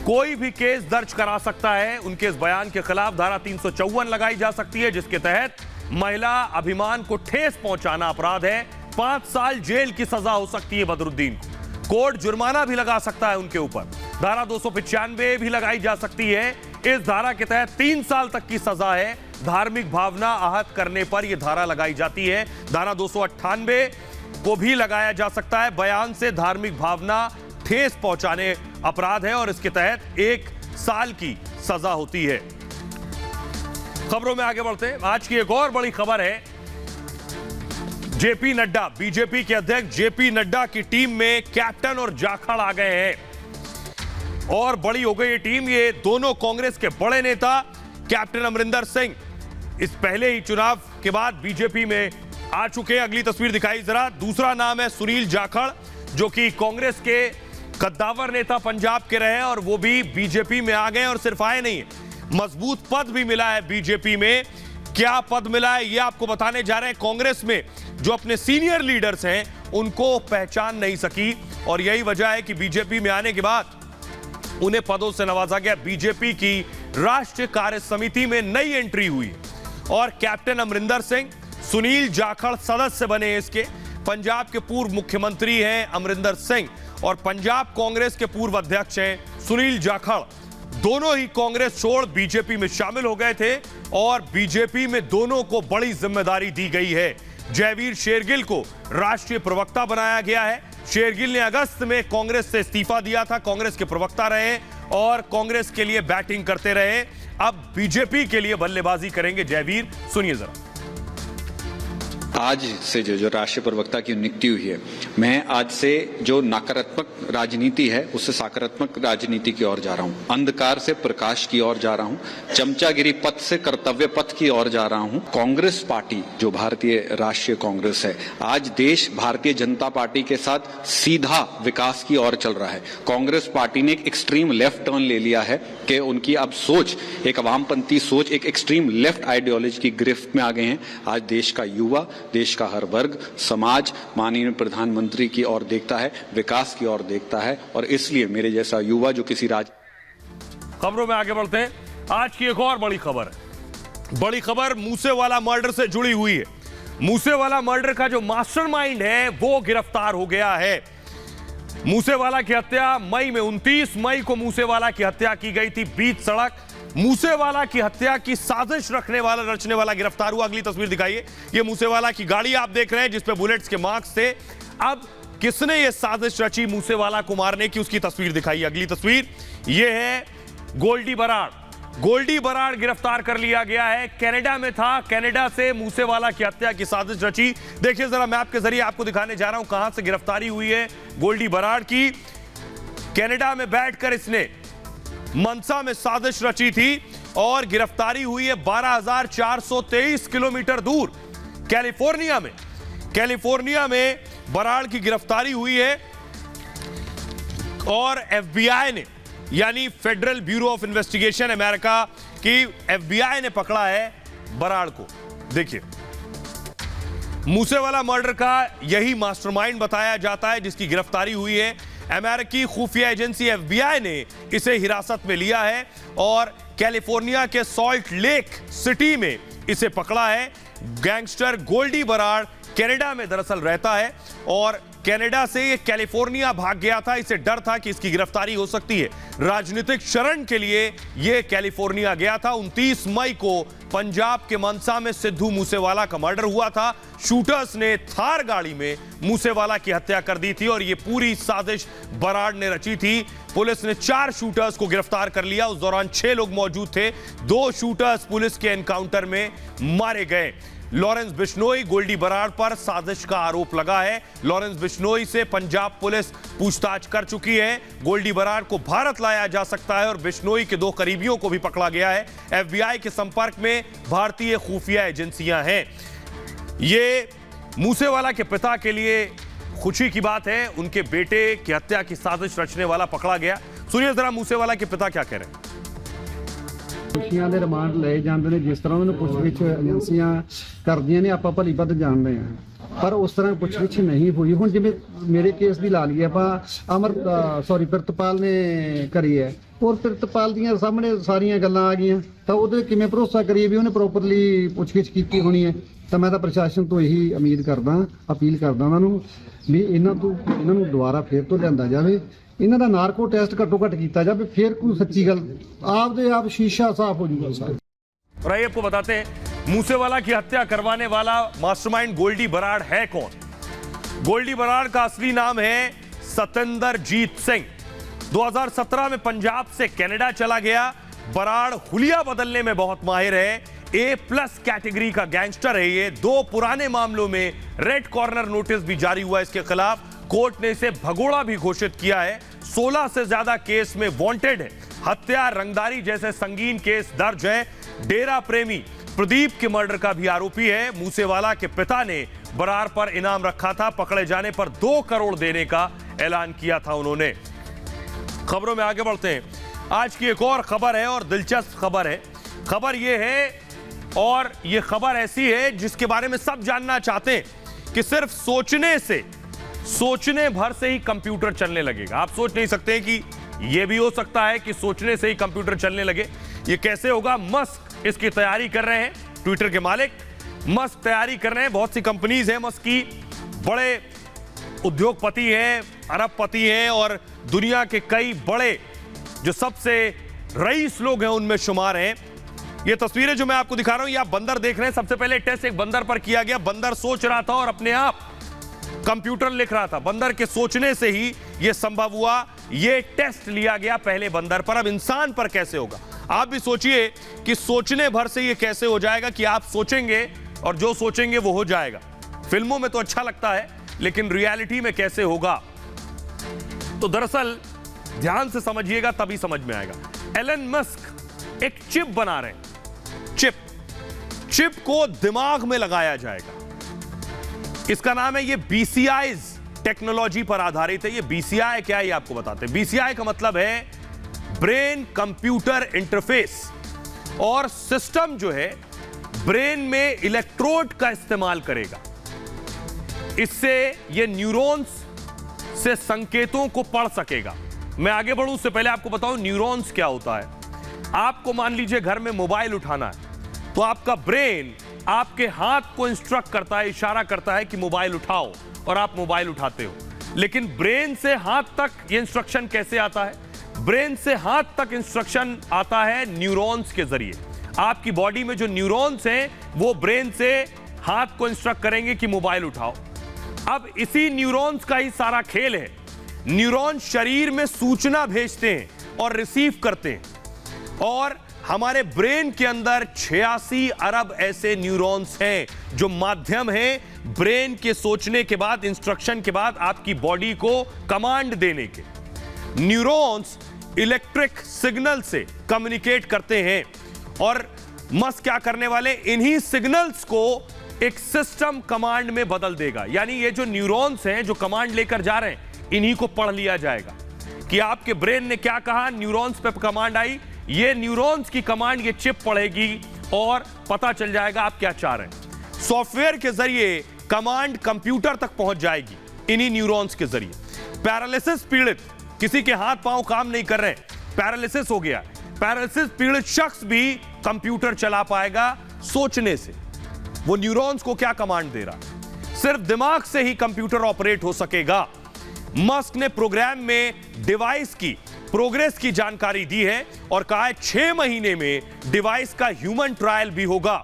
S1: कोई भी केस दर्ज करा सकता है उनके इस बयान के खिलाफ। धारा 354 लगाई जा सकती है जिसके तहत महिला अभिमान को ठेस पहुंचाना अपराध है। 5 साल जेल की सजा हो सकती है बदरुद्दीन को। कोर्ट जुर्माना भी लगा सकता है उनके ऊपर। धारा 295 भी लगाई जा सकती है। इस धारा के तहत 3 साल तक की सजा है। धार्मिक भावना आहत करने पर यह धारा लगाई जाती है। धारा 298 को भी लगाया जा सकता है। बयान से धार्मिक भावना ठेस पहुंचाने अपराध है और इसके तहत 1 साल की सजा होती है। खबरों में आगे बढ़ते हैं। आज की एक और बड़ी खबर है, जेपी नड्डा, बीजेपी के अध्यक्ष जेपी नड्डा की टीम में कैप्टन और जाखड़ आ गए हैं और बड़ी हो गई ये टीम। ये दोनों कांग्रेस के बड़े नेता कैप्टन अमरिंदर सिंह इस पहले ही चुनाव के बाद बीजेपी में आ चुके हैं। अगली तस्वीर दिखाई जरा। दूसरा नाम है सुनील जाखड़, जो कि कांग्रेस के कद्दावर नेता पंजाब के रहे और वो भी बीजेपी में आ गए और सिर्फ आए नहीं, मजबूत पद भी मिला है बीजेपी में। क्या पद मिला है ये आपको बताने जा रहे हैं। कांग्रेस में जो अपने सीनियर लीडर्स हैं उनको पहचान नहीं सकी और यही वजह है कि बीजेपी में आने के बाद उन्हें पदों से नवाजा गया। बीजेपी की राष्ट्रीय कार्य समिति में नई एंट्री हुई और कैप्टन अमरिंदर सिंह, सुनील जाखड़ सदस्य बने इसके। पंजाब के पूर्व मुख्यमंत्री हैं अमरिंदर सिंह और पंजाब कांग्रेस के पूर्व अध्यक्ष हैं सुनील जाखड़। दोनों ही कांग्रेस छोड़ बीजेपी में शामिल हो गए थे और बीजेपी में दोनों को बड़ी जिम्मेदारी दी गई है। जयवीर शेरगिल को राष्ट्रीय प्रवक्ता बनाया गया है। शेरगिल ने अगस्त में कांग्रेस से इस्तीफा दिया था, कांग्रेस के प्रवक्ता रहे और कांग्रेस के लिए बैटिंग करते रहे। अब बीजेपी के लिए बल्लेबाजी करेंगे जयवीर। सुनिए जरा।
S18: आज से जो राष्ट्रीय प्रवक्ता की नियुक्ति हुई है, मैं आज से जो नकारात्मक राजनीति है उससे सकारात्मक राजनीति की ओर जा रहा हूं। अंधकार से प्रकाश की ओर जा रहा हूं। चमचागिरी पथ से कर्तव्य पथ की ओर जा रहा हूं। कांग्रेस पार्टी जो भारतीय राष्ट्रीय कांग्रेस है, आज देश भारतीय जनता पार्टी के साथ सीधा विकास की ओर चल रहा है। कांग्रेस पार्टी ने एक एक्सट्रीम लेफ्ट टर्न ले लिया है कि उनकी अब सोच एक वामपंथी सोच, एक एक्सट्रीम लेफ्ट आइडियोलॉजी की गिरफ्त में आ गए हैं। आज देश का युवा, देश का हर वर्ग, समाज माननीय प्रधानमंत्री की ओर देखता है, विकास की ओर देखता है और इसलिए मेरे जैसा युवा जो किसी
S1: खबरों में आगे बढ़ते हैं। आज की एक और बड़ी खबर है। बड़ी खबर मूसेवाला मर्डर से जुड़ी हुई है। मूसेवाला मर्डर का जो मास्टरमाइंड है वो गिरफ्तार हो गया है। मूसेवाला की हत्या मई में 29 मई को मूसेवाला की हत्या की गई थी बीच सड़क। मूसेवाला की हत्या की साजिश रचने वाला गिरफ्तार हुआ। अगली तस्वीर दिखाइए। ये मूसेवाला की गाड़ी आप देख रहे हैं जिसपे बुलेट्स के मार्क्स थे। अब किसने ये साजिश रची मूसेवाला को मारने की, उसकी तस्वीर दिखाइए। अगली तस्वीर ये है गोल्डी बराड़। गोल्डी बराड़ गिरफ्तार कर लिया गया है। कनाडा में था, कनाडा से मूसेवाला की हत्या की साजिश रची। देखिए जरा, मैप के जरिए आपको दिखाने जा रहा हूं कहां से गिरफ्तारी हुई है गोल्डी बराड़ की। कनाडा में बैठकर इसने मनसा में साजिश रची थी और गिरफ्तारी हुई है 12,423 किलोमीटर दूर कैलिफोर्निया में। कैलिफोर्निया में बराड़ की गिरफ्तारी हुई है और एफबीआई ने, यानी federal bureau of investigation America की एफबीआई ने पकड़ा है बराड़ को। देखिए, मूसेवाला मर्डर का यही मास्टरमाइंड बताया जाता है जिसकी गिरफ्तारी हुई है। अमेरिकी खुफिया एजेंसी एफबीआई ने इसे हिरासत में लिया है और कैलिफोर्निया के सॉल्ट लेक सिटी में इसे पकड़ा है। गैंगस्टर गोल्डी बराड़ कनाडा में दरअसल रहता है और कनाडा से ये कैलिफोर्निया भाग गया था। इसे डर था कि इसकी गिरफ्तारी हो सकती है। राजनीतिक शरण के लिए ये कैलिफोर्निया गया था। 29 मई को पंजाब के मनसा में सिद्धू मूसेवाला का मर्डर हुआ था। शूटर्स ने थार गाड़ी में मूसेवाला की हत्या कर दी थी और ये पूरी साजिश बराड़ ने रची थी। पुलिस ने 4 शूटर्स को गिरफ्तार कर लिया। उस दौरान 6 लोग मौजूद थे। 2 शूटर्स पुलिस के एनकाउंटर में मारे गए। लॉरेंस बिश्नोई गोल्डी बराड़ पर साजिश का आरोप लगा है। लॉरेंस बिश्नोई से पंजाब पुलिस पूछताछ कर चुकी है। गोल्डी बराड़ को भारत लाया जा सकता है और बिश्नोई के 2 करीबियों को भी पकड़ा गया है। एफबीआई के संपर्क में भारतीय खुफिया एजेंसियां हैं। ये मूसेवाला के पिता के लिए खुशी की बात है, उनके बेटे की हत्या की साजिश रचने वाला पकड़ा गया। सुनिए जरा मूसेवाला के पिता क्या कह रहे हैं।
S19: ਦੋਸ਼ੀਆਂ ਦੇ ਰਿਮਾਂਡ ਲਏ ਜਾਂਦੇ ਨੇ, ਜਿਸ ਤਰ੍ਹਾਂ ਉਹਨਾਂ ਨੂੰ ਪੁੱਛਗਿੱਛ ਏਜੰਸੀਆਂ ਕਰਦੀਆਂ ਨੇ, ਆਪਾਂ ਭਲੀ ਭੱਤ ਜਾਣਦੇ ਹਾਂ। पर उस तरह पुछ-गिछ नहीं हुई। हुण जिवें मेरे केस दी ला लईए आपां प्रितपाल ने करी है और प्रितपाल दीयां सामने सारियां गल्लां आ गईयां तां ਉਹਦੇ किवें भरोसा करिए भी ਉਹਨੇ ਪ੍ਰੋਪਰਲੀ ਪੁੱਛ-ਗਿੱਛ ਕੀਤੀ ਹੋਣੀ ਹੈ। ਤਾਂ ਮੈਂ ਤਾਂ ਪ੍ਰਸ਼ਾਸਨ ਤੋਂ ਇਹੀ ਉਮੀਦ ਕਰਦਾ, ਅਪੀਲ ਕਰਦਾ ਉਹਨਾਂ ਨੂੰ ਵੀ ਇਹਨਾਂ ਨੂੰ ਦੁਬਾਰਾ ਫੇਰ ਤੋਂ ਲਿਆਂਦਾ ਜਾਵੇ, ਇਹਨਾਂ ਦਾ ਨਾਰਕੋ ਟੈਸਟ ਘੱਟੋ ਘੱਟ ਕੀਤਾ जाए, फिर कोई सच्ची गल आपदे आप शीशा साफ हो जाएगा।
S1: और आइए आपको बताते हैं मूसेवाला की हत्या करवाने वाला मास्टरमाइंड गोल्डी बराड़ है कौन। गोल्डी बराड़ का असली नाम है सतेंद्रजीत सिंह। 2017 में पंजाब से कनाडा चला गया। बराड़ हुलिया बदलने में बहुत माहिर है, A+ कैटेगरी का गैंगस्टर है ये। 2 पुराने मामलों में रेड कॉर्नर नोटिस भी जारी हुआ इसके खिलाफ। कोर्ट ने इसे भगोड़ा भी घोषित किया है। 16 से ज्यादा केस में वांटेड है। हत्या, रंगदारी जैसे संगीन केस दर्ज है। डेरा प्रेमी प्रदीप के मर्डर का भी आरोपी है। मूसेवाला के पिता ने बराड़ पर इनाम रखा था। पकड़े जाने पर 2 करोड़ देने का ऐलान किया था उन्होंने। खबरों में आगे बढ़ते हैं। आज की एक और खबर है और दिलचस्प खबर है। खबर यह है और यह खबर ऐसी है जिसके बारे में सब जानना चाहते हैं कि सिर्फ सोचने भर से ही कंप्यूटर चलने लगेगा। आप सोच नहीं सकते कि यह भी हो सकता है कि सोचने से ही कंप्यूटर चलने लगे। यह कैसे होगा? मस्क इसकी तैयारी कर रहे हैं। ट्विटर के मालिक मस्क तैयारी कर रहे हैं। बहुत सी कंपनीज हैं मस्क की, बड़े उद्योगपति हैं, अरबपति हैं और दुनिया के कई बड़े जो सबसे रईस लोग हैं उनमें शुमार हैं। ये तस्वीरें जो मैं आपको दिखा रहा हूं, ये आप बंदर देख रहे हैं। सबसे पहले टेस्ट एक बंदर पर किया गया। बंदर सोच रहा था और अपने आप कंप्यूटर लिख रहा था। बंदर के सोचने से ही यह संभव हुआ। यह टेस्ट लिया गया पहले बंदर पर, अब इंसान पर कैसे होगा। आप भी सोचिए कि सोचने भर से यह कैसे हो जाएगा कि आप सोचेंगे और जो सोचेंगे वो हो जाएगा। फिल्मों में तो अच्छा लगता है लेकिन रियलिटी में कैसे होगा, तो दरअसल ध्यान से समझिएगा तभी समझ में आएगा। एलन मस्क एक चिप बना रहे हैं। चिप को दिमाग में लगाया जाएगा। इसका नाम है, ये BCI टेक्नोलॉजी पर आधारित है। ये BCI क्या है ये आपको बताते हैं। BCI का मतलब है ब्रेन कंप्यूटर इंटरफेस, और सिस्टम जो है ब्रेन में इलेक्ट्रोड का इस्तेमाल करेगा। इससे ये न्यूरॉन्स से संकेतों को पढ़ सकेगा। मैं आगे बढ़ूं उससे पहले आपको बताऊं न्यूरॉन्स क्या होता है। आपको मान लीजिए घर में मोबाइल उठाना है तो आपका ब्रेन आपके हाथ को इंस्ट्रक्ट करता है, इशारा करता है कि मोबाइल उठाओ, और आप मोबाइल उठाते हो। लेकिन ब्रेन से हाथ तक ये इंस्ट्रक्शन कैसे आता है? ब्रेन से हाथ तक इंस्ट्रक्शन आता है न्यूरॉन्स के जरिए। आपकी बॉडी में जो न्यूरॉन्स हैं वो ब्रेन से हाथ को इंस्ट्रक्ट करेंगे कि मोबाइल उठाओ। अब इसी न्यूरॉन्स का ही सारा खेल है। न्यूरॉन शरीर में सूचना भेजते हैं और रिसीव करते हैं, और हमारे ब्रेन के अंदर 86 अरब ऐसे न्यूरॉन्स हैं जो माध्यम हैं ब्रेन के सोचने के बाद, इंस्ट्रक्शन के बाद आपकी बॉडी को कमांड देने के। न्यूरॉन्स इलेक्ट्रिक सिग्नल से कम्युनिकेट करते हैं, और मस्क क्या करने वाले, इन्हीं सिग्नल्स को एक सिस्टम कमांड में बदल देगा। यानी ये जो न्यूरॉन्स हैं जो कमांड लेकर जा रहे हैं, इन्हीं को पढ़ लिया जाएगा कि आपके ब्रेन ने क्या कहा। न्यूरॉन्स पे कमांड आई, ये न्यूरॉन्स की कमांड ये चिप पढ़ेगी और पता चल जाएगा आप क्या चाह रहे हैं। सॉफ्टवेयर के जरिए कमांड कंप्यूटर तक पहुंच जाएगी इन्हीं न्यूरॉन्स के जरिए। पैरालिसिस पीड़ित, किसी के हाथ पांव काम नहीं कर रहे, पैरालिसिस हो गया, पैरालिसिस पीड़ित शख्स भी कंप्यूटर चला पाएगा सोचने से। वो न्यूरॉन्स को क्या कमांड दे रहा, सिर्फ दिमाग से ही कंप्यूटर ऑपरेट हो सकेगा। मस्क ने प्रोग्राम में डिवाइस की प्रोग्रेस की जानकारी दी है और कहा है 6 महीने में डिवाइस का ह्यूमन ट्रायल भी होगा।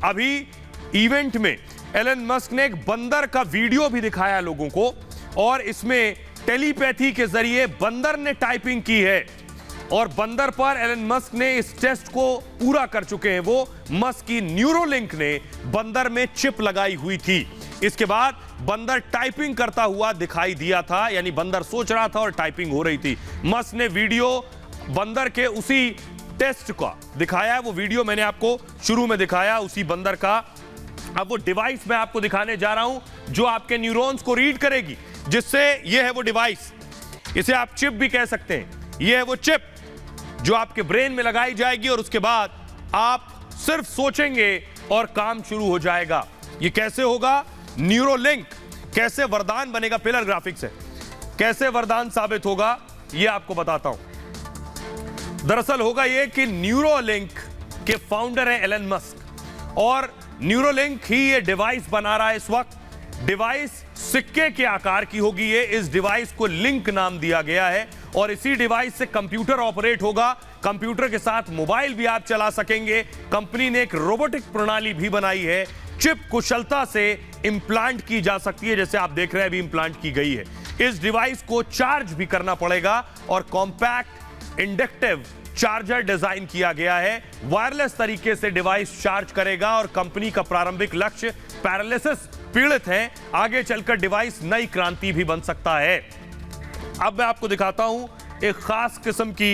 S1: अभी इवेंट में एलन मस्क ने एक बंदर का वीडियो भी दिखाया लोगों को, और इसमें टेलीपैथी के जरिए बंदर ने टाइपिंग की है, और बंदर पर एलन मस्क ने इस टेस्ट को पूरा कर चुके हैं। वो मस्क की न्यूरोलिंक ने बंदर में चिप लगाई हुई थी। इसके बाद बंदर टाइपिंग करता हुआ दिखाई दिया था, यानी बंदर सोच रहा था और टाइपिंग हो रही थी। मस्क ने वीडियो बंदर के उसी टेस्ट का दिखाया है। वो वीडियो मैंने आपको शुरू में दिखाया उसी बंदर का। अब वो डिवाइस मैं आपको दिखाने जा रहा हूं जो आपके न्यूरॉन्स को रीड करेगी, जिससे ये है वो डिवाइस, इसे आप चिप भी कह सकते हैं। ये है वो चिप जो आपके ब्रेन में लगाई जाएगी, और उसके बाद आप सिर्फ सोचेंगे और काम शुरू हो जाएगा। ये कैसे होगा? न्यूरोलिंक कैसे वरदान बनेगा, पिलर ग्राफिक्स है, कैसे वरदान साबित होगा यह आपको बताता हूं। दरअसल होगा यह कि न्यूरोलिंक के फाउंडर हैं एलन मस्क और न्यूरोलिंक ही ये डिवाइस बना रहा है इस वक्त। डिवाइस सिक्के के आकार की होगी ये, इस डिवाइस को लिंक नाम दिया गया है और इसी डिवाइस से कंप्यूटर ऑपरेट होगा। कंप्यूटर के साथ मोबाइल भी आप चला सकेंगे। कंपनी ने एक रोबोटिक प्रणाली भी बनाई है, चिप कुशलता से इंप्लांट की जा सकती है, जैसे आप देख रहे हैं अभी इंप्लांट की गई है। इस डिवाइस को चार्ज भी करना पड़ेगा और कॉम्पैक्ट इंडक्टिव चार्जर डिजाइन किया गया है। वायरलेस तरीके से डिवाइस चार्ज करेगा और कंपनी का प्रारंभिक लक्ष्य पैरालिसिस पीड़ित हैं, आगे चलकर डिवाइस नई क्रांति भी बन सकता है। अब मैं आपको दिखाता हूं एक खास किस्म की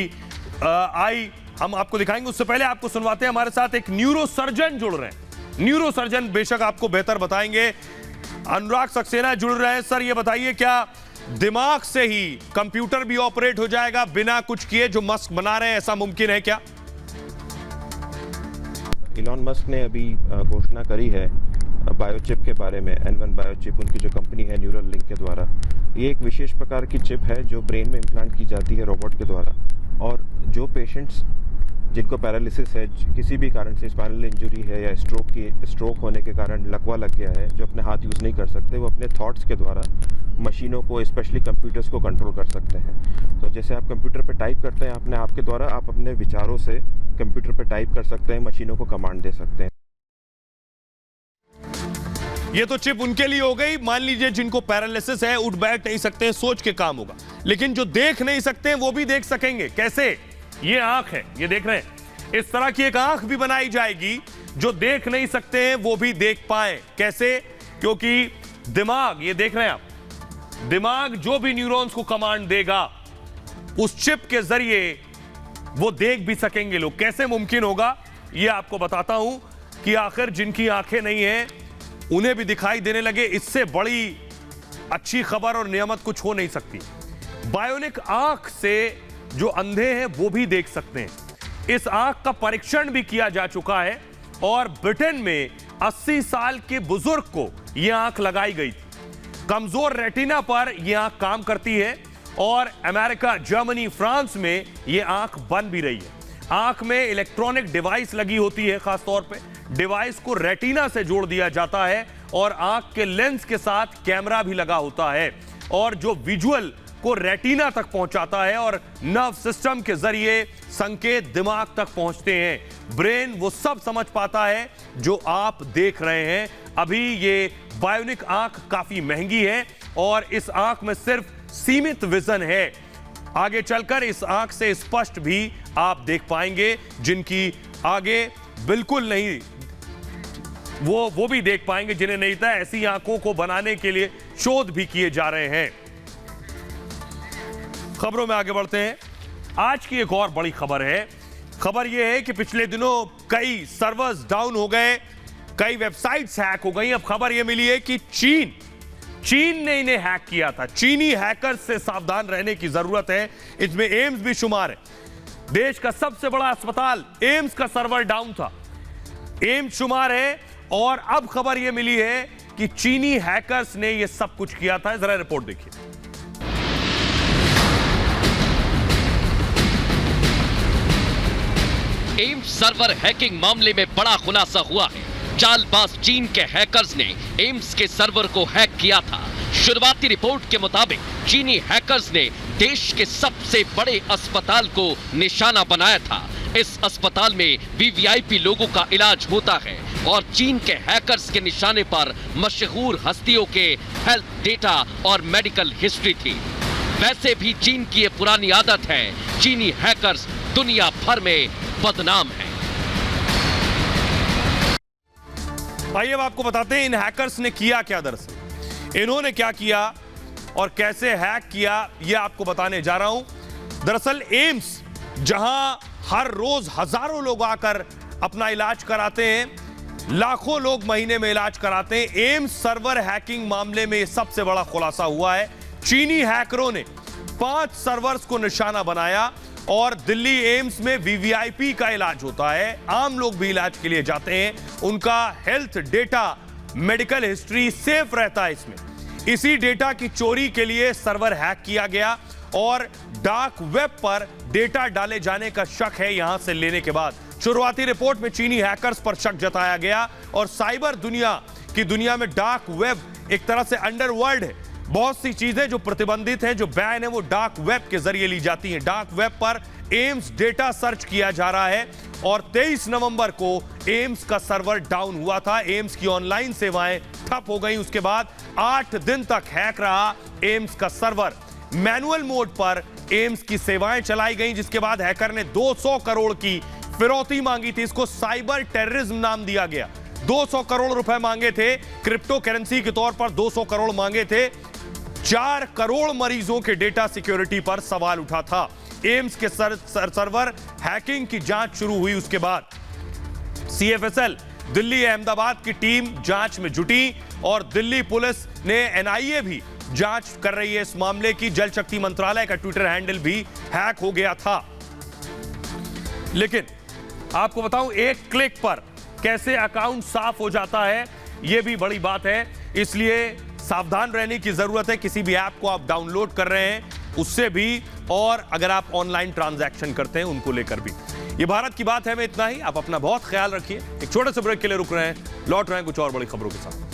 S1: आई हम आपको दिखाएंगे। उससे पहले आपको सुनवाते हैं, हमारे साथ एक न्यूरो सर्जन जुड़ रहे हैं। न्यूरो सर्जन बेशक आपको बेहतर बताएंगे, अनुराग सक्सेना जुड़ रहे हैं। सर ये बताइए, क्या दिमाग से ही कंप्यूटर भी ऑपरेट हो जाएगा बिना कुछ किए, जो मस्क बना रहे हैं, ऐसा मुमकिन है क्या?
S20: इलॉन मस्क ने अभी घोषणा करी है बायोचिप के बारे में, N1 बायोचिप उनकी जो कंपनी है न्यूरोलिंक के द्वारा। ये एक विशेष प्रकार की चिप है जो ब्रेन में इम्प्लांट की जाती है रोबोट के द्वारा, और जो पेशेंट्स जिनको पैरालिसिस है, किसी भी कारण से स्पाइनल इंजरी है या स्ट्रोक होने के कारण लकवा लग गया है, जो अपने हाथ यूज़ नहीं कर सकते, वो अपने थॉट्स के द्वारा मशीनों को, स्पेशली कंप्यूटर्स को कंट्रोल कर सकते हैं। तो जैसे आप कंप्यूटर पे टाइप करते हैं अपने आप के द्वारा, आप अपने विचारों से कंप्यूटर पे टाइप कर सकते हैं, मशीनों को कमांड दे सकते हैं।
S1: ये तो चिप उनके लिए हो गई, मान लीजिए जिनको पैरालिसिस है, उठ बैठ नहीं सकते हैं, सोच के काम होगा। लेकिन जो देख नहीं सकते हैं वो भी देख सकेंगे। कैसे? ये आंख है, ये देख रहे हैं, इस तरह की एक आंख भी बनाई जाएगी जो देख नहीं सकते हैं वो भी देख पाए। कैसे? क्योंकि दिमाग, ये देख रहे हैं आप, दिमाग जो भी न्यूरॉन्स को कमांड देगा उस चिप के जरिए वो देख भी सकेंगे लोग। कैसे मुमकिन होगा ये आपको बताता हूं कि आखिर जिनकी आंखें नहीं है उन्हें भी दिखाई देने लगे। इससे बड़ी अच्छी खबर और नियामत कुछ हो नहीं सकती। बायोनिक आंख से जो अंधे हैं वो भी देख सकते हैं। इस आंख का परीक्षण भी किया जा चुका है और ब्रिटेन में 80 साल के बुजुर्ग को यह आंख लगाई गई थी। कमजोर रेटिना पर यह आंख काम करती है और अमेरिका, जर्मनी, फ्रांस में यह आंख बन भी रही है। आंख में इलेक्ट्रॉनिक डिवाइस लगी होती है, खासतौर पे डिवाइस को रेटिना से जोड़ दिया जाता है और आंख के लेंस के साथ कैमरा भी लगा होता है और जो विजुअल को रेटिना तक पहुंचाता है और नर्व सिस्टम के जरिए संकेत दिमाग तक पहुंचते हैं। ब्रेन वो सब समझ पाता है जो आप देख रहे हैं। अभी ये बायोनिक आंख काफी महंगी है और इस आंख में सिर्फ सीमित विजन है। आगे चलकर इस आंख से स्पष्ट भी आप देख पाएंगे। जिनकी आगे बिल्कुल नहीं, वो भी देख पाएंगे जिन्हें नहीं था। ऐसी आंखों को बनाने के लिए शोध भी किए जा रहे हैं। खबरों में आगे बढ़ते हैं। आज की एक और बड़ी खबर है। खबर यह है कि पिछले दिनों कई सर्वर्स डाउन हो गए, कई वेबसाइट्स हैक हो गई। अब खबर यह मिली है कि चीन ने इन्हें हैक किया था। चीनी हैकर्स से सावधान रहने की जरूरत है। इसमें एम्स भी शुमार है। देश का सबसे बड़ा अस्पताल एम्स का सर्वर डाउन था, एम्स शुमार है। और अब खबर यह मिली है कि चीनी हैकर्स ने यह सब कुछ किया था। जरा रिपोर्ट देखिए।
S21: एम्स सर्वर हैकिंग मामले में बड़ा खुलासा हुआ है। चालबाज चीन के हैकर्स ने एम्स के सर्वर को हैक किया था। शुरुआती रिपोर्ट के मुताबिक चीनी हैकर्स ने देश के सबसे बड़े अस्पताल को निशाना बनाया था। इस अस्पताल में वीवीआईपी लोगों का इलाज होता है और चीन के हैकर्स के निशाने पर मशहूर हस्तियों के हेल्थ डेटा और मेडिकल हिस्ट्री थी। वैसे भी चीन की ये पुरानी आदत है। चीनी हैकर्स दुनिया भर में बदनाम हैं।
S1: आइए अब आपको बताते हैं इन हैकर्स ने किया क्या। दरअसल इन्होंने क्या किया और कैसे हैक किया, यह आपको बताने जा रहा हूं। दरअसल एम्स, जहां हर रोज हजारों लोग आकर अपना इलाज कराते हैं, लाखों लोग महीने में इलाज कराते हैं, एम्स सर्वर हैकिंग मामले में सबसे बड़ा खुलासा हुआ है। चीनी हैकरों ने 5 सर्वर्स को निशाना बनाया और दिल्ली एम्स में वीवीआईपी का इलाज होता है, आम लोग भी इलाज के लिए जाते हैं। उनका health data medical history safe रहता है इसमें। इसी डेटा की चोरी के लिए सर्वर हैक किया गया और डार्क वेब पर डेटा डाले जाने का शक है। यहां से लेने के बाद शुरुआती रिपोर्ट में चीनी हैकर्स पर शक जताया गया और साइबर दुनिया में डार्क वेब एक तरह से अंडरवर्ल्ड है। बहुत सी चीजें जो प्रतिबंधित हैं, जो बैन है, वो डार्क वेब के जरिए ली जाती हैं। डार्क वेब पर एम्स डेटा सर्च किया जा रहा है और 23 नवंबर को एम्स का सर्वर डाउन हुआ था। एम्स की ऑनलाइन सेवाएं ठप हो गई। उसके बाद 8 दिन तक हैक रहा एम्स का सर्वर। मैनुअल मोड पर एम्स की सेवाएं चलाई गई, जिसके बाद हैकर ने 200 करोड़ की फिरौती मांगी थी। इसको साइबर टेररिज्म नाम दिया गया। 200 करोड़ रुपए मांगे थे, क्रिप्टो करेंसी के तौर पर 200 करोड़ मांगे थे। 4 करोड़ मरीजों के डेटा सिक्योरिटी पर सवाल उठा था। एम्स के सर्वर हैकिंग की जांच शुरू हुई। उसके बाद सीएफएसएल दिल्ली अहमदाबाद की टीम जांच में जुटी और दिल्ली पुलिस ने एनआईए भी जांच कर रही है इस मामले की। जल शक्ति मंत्रालय का ट्विटर हैंडल भी हैक हो गया था। लेकिन आपको बताऊं, एक क्लिक पर कैसे अकाउंट साफ हो जाता है, यह भी बड़ी बात है। इसलिए सावधान रहने की जरूरत है। किसी भी ऐप को आप डाउनलोड कर रहे हैं उससे भी, और अगर आप ऑनलाइन ट्रांजैक्शन करते हैं उनको लेकर भी। ये भारत की बात है में इतना ही। आप अपना बहुत ख्याल रखिए। एक छोटे से ब्रेक के लिए रुक रहे हैं, लौट रहे हैं कुछ और बड़ी खबरों के साथ।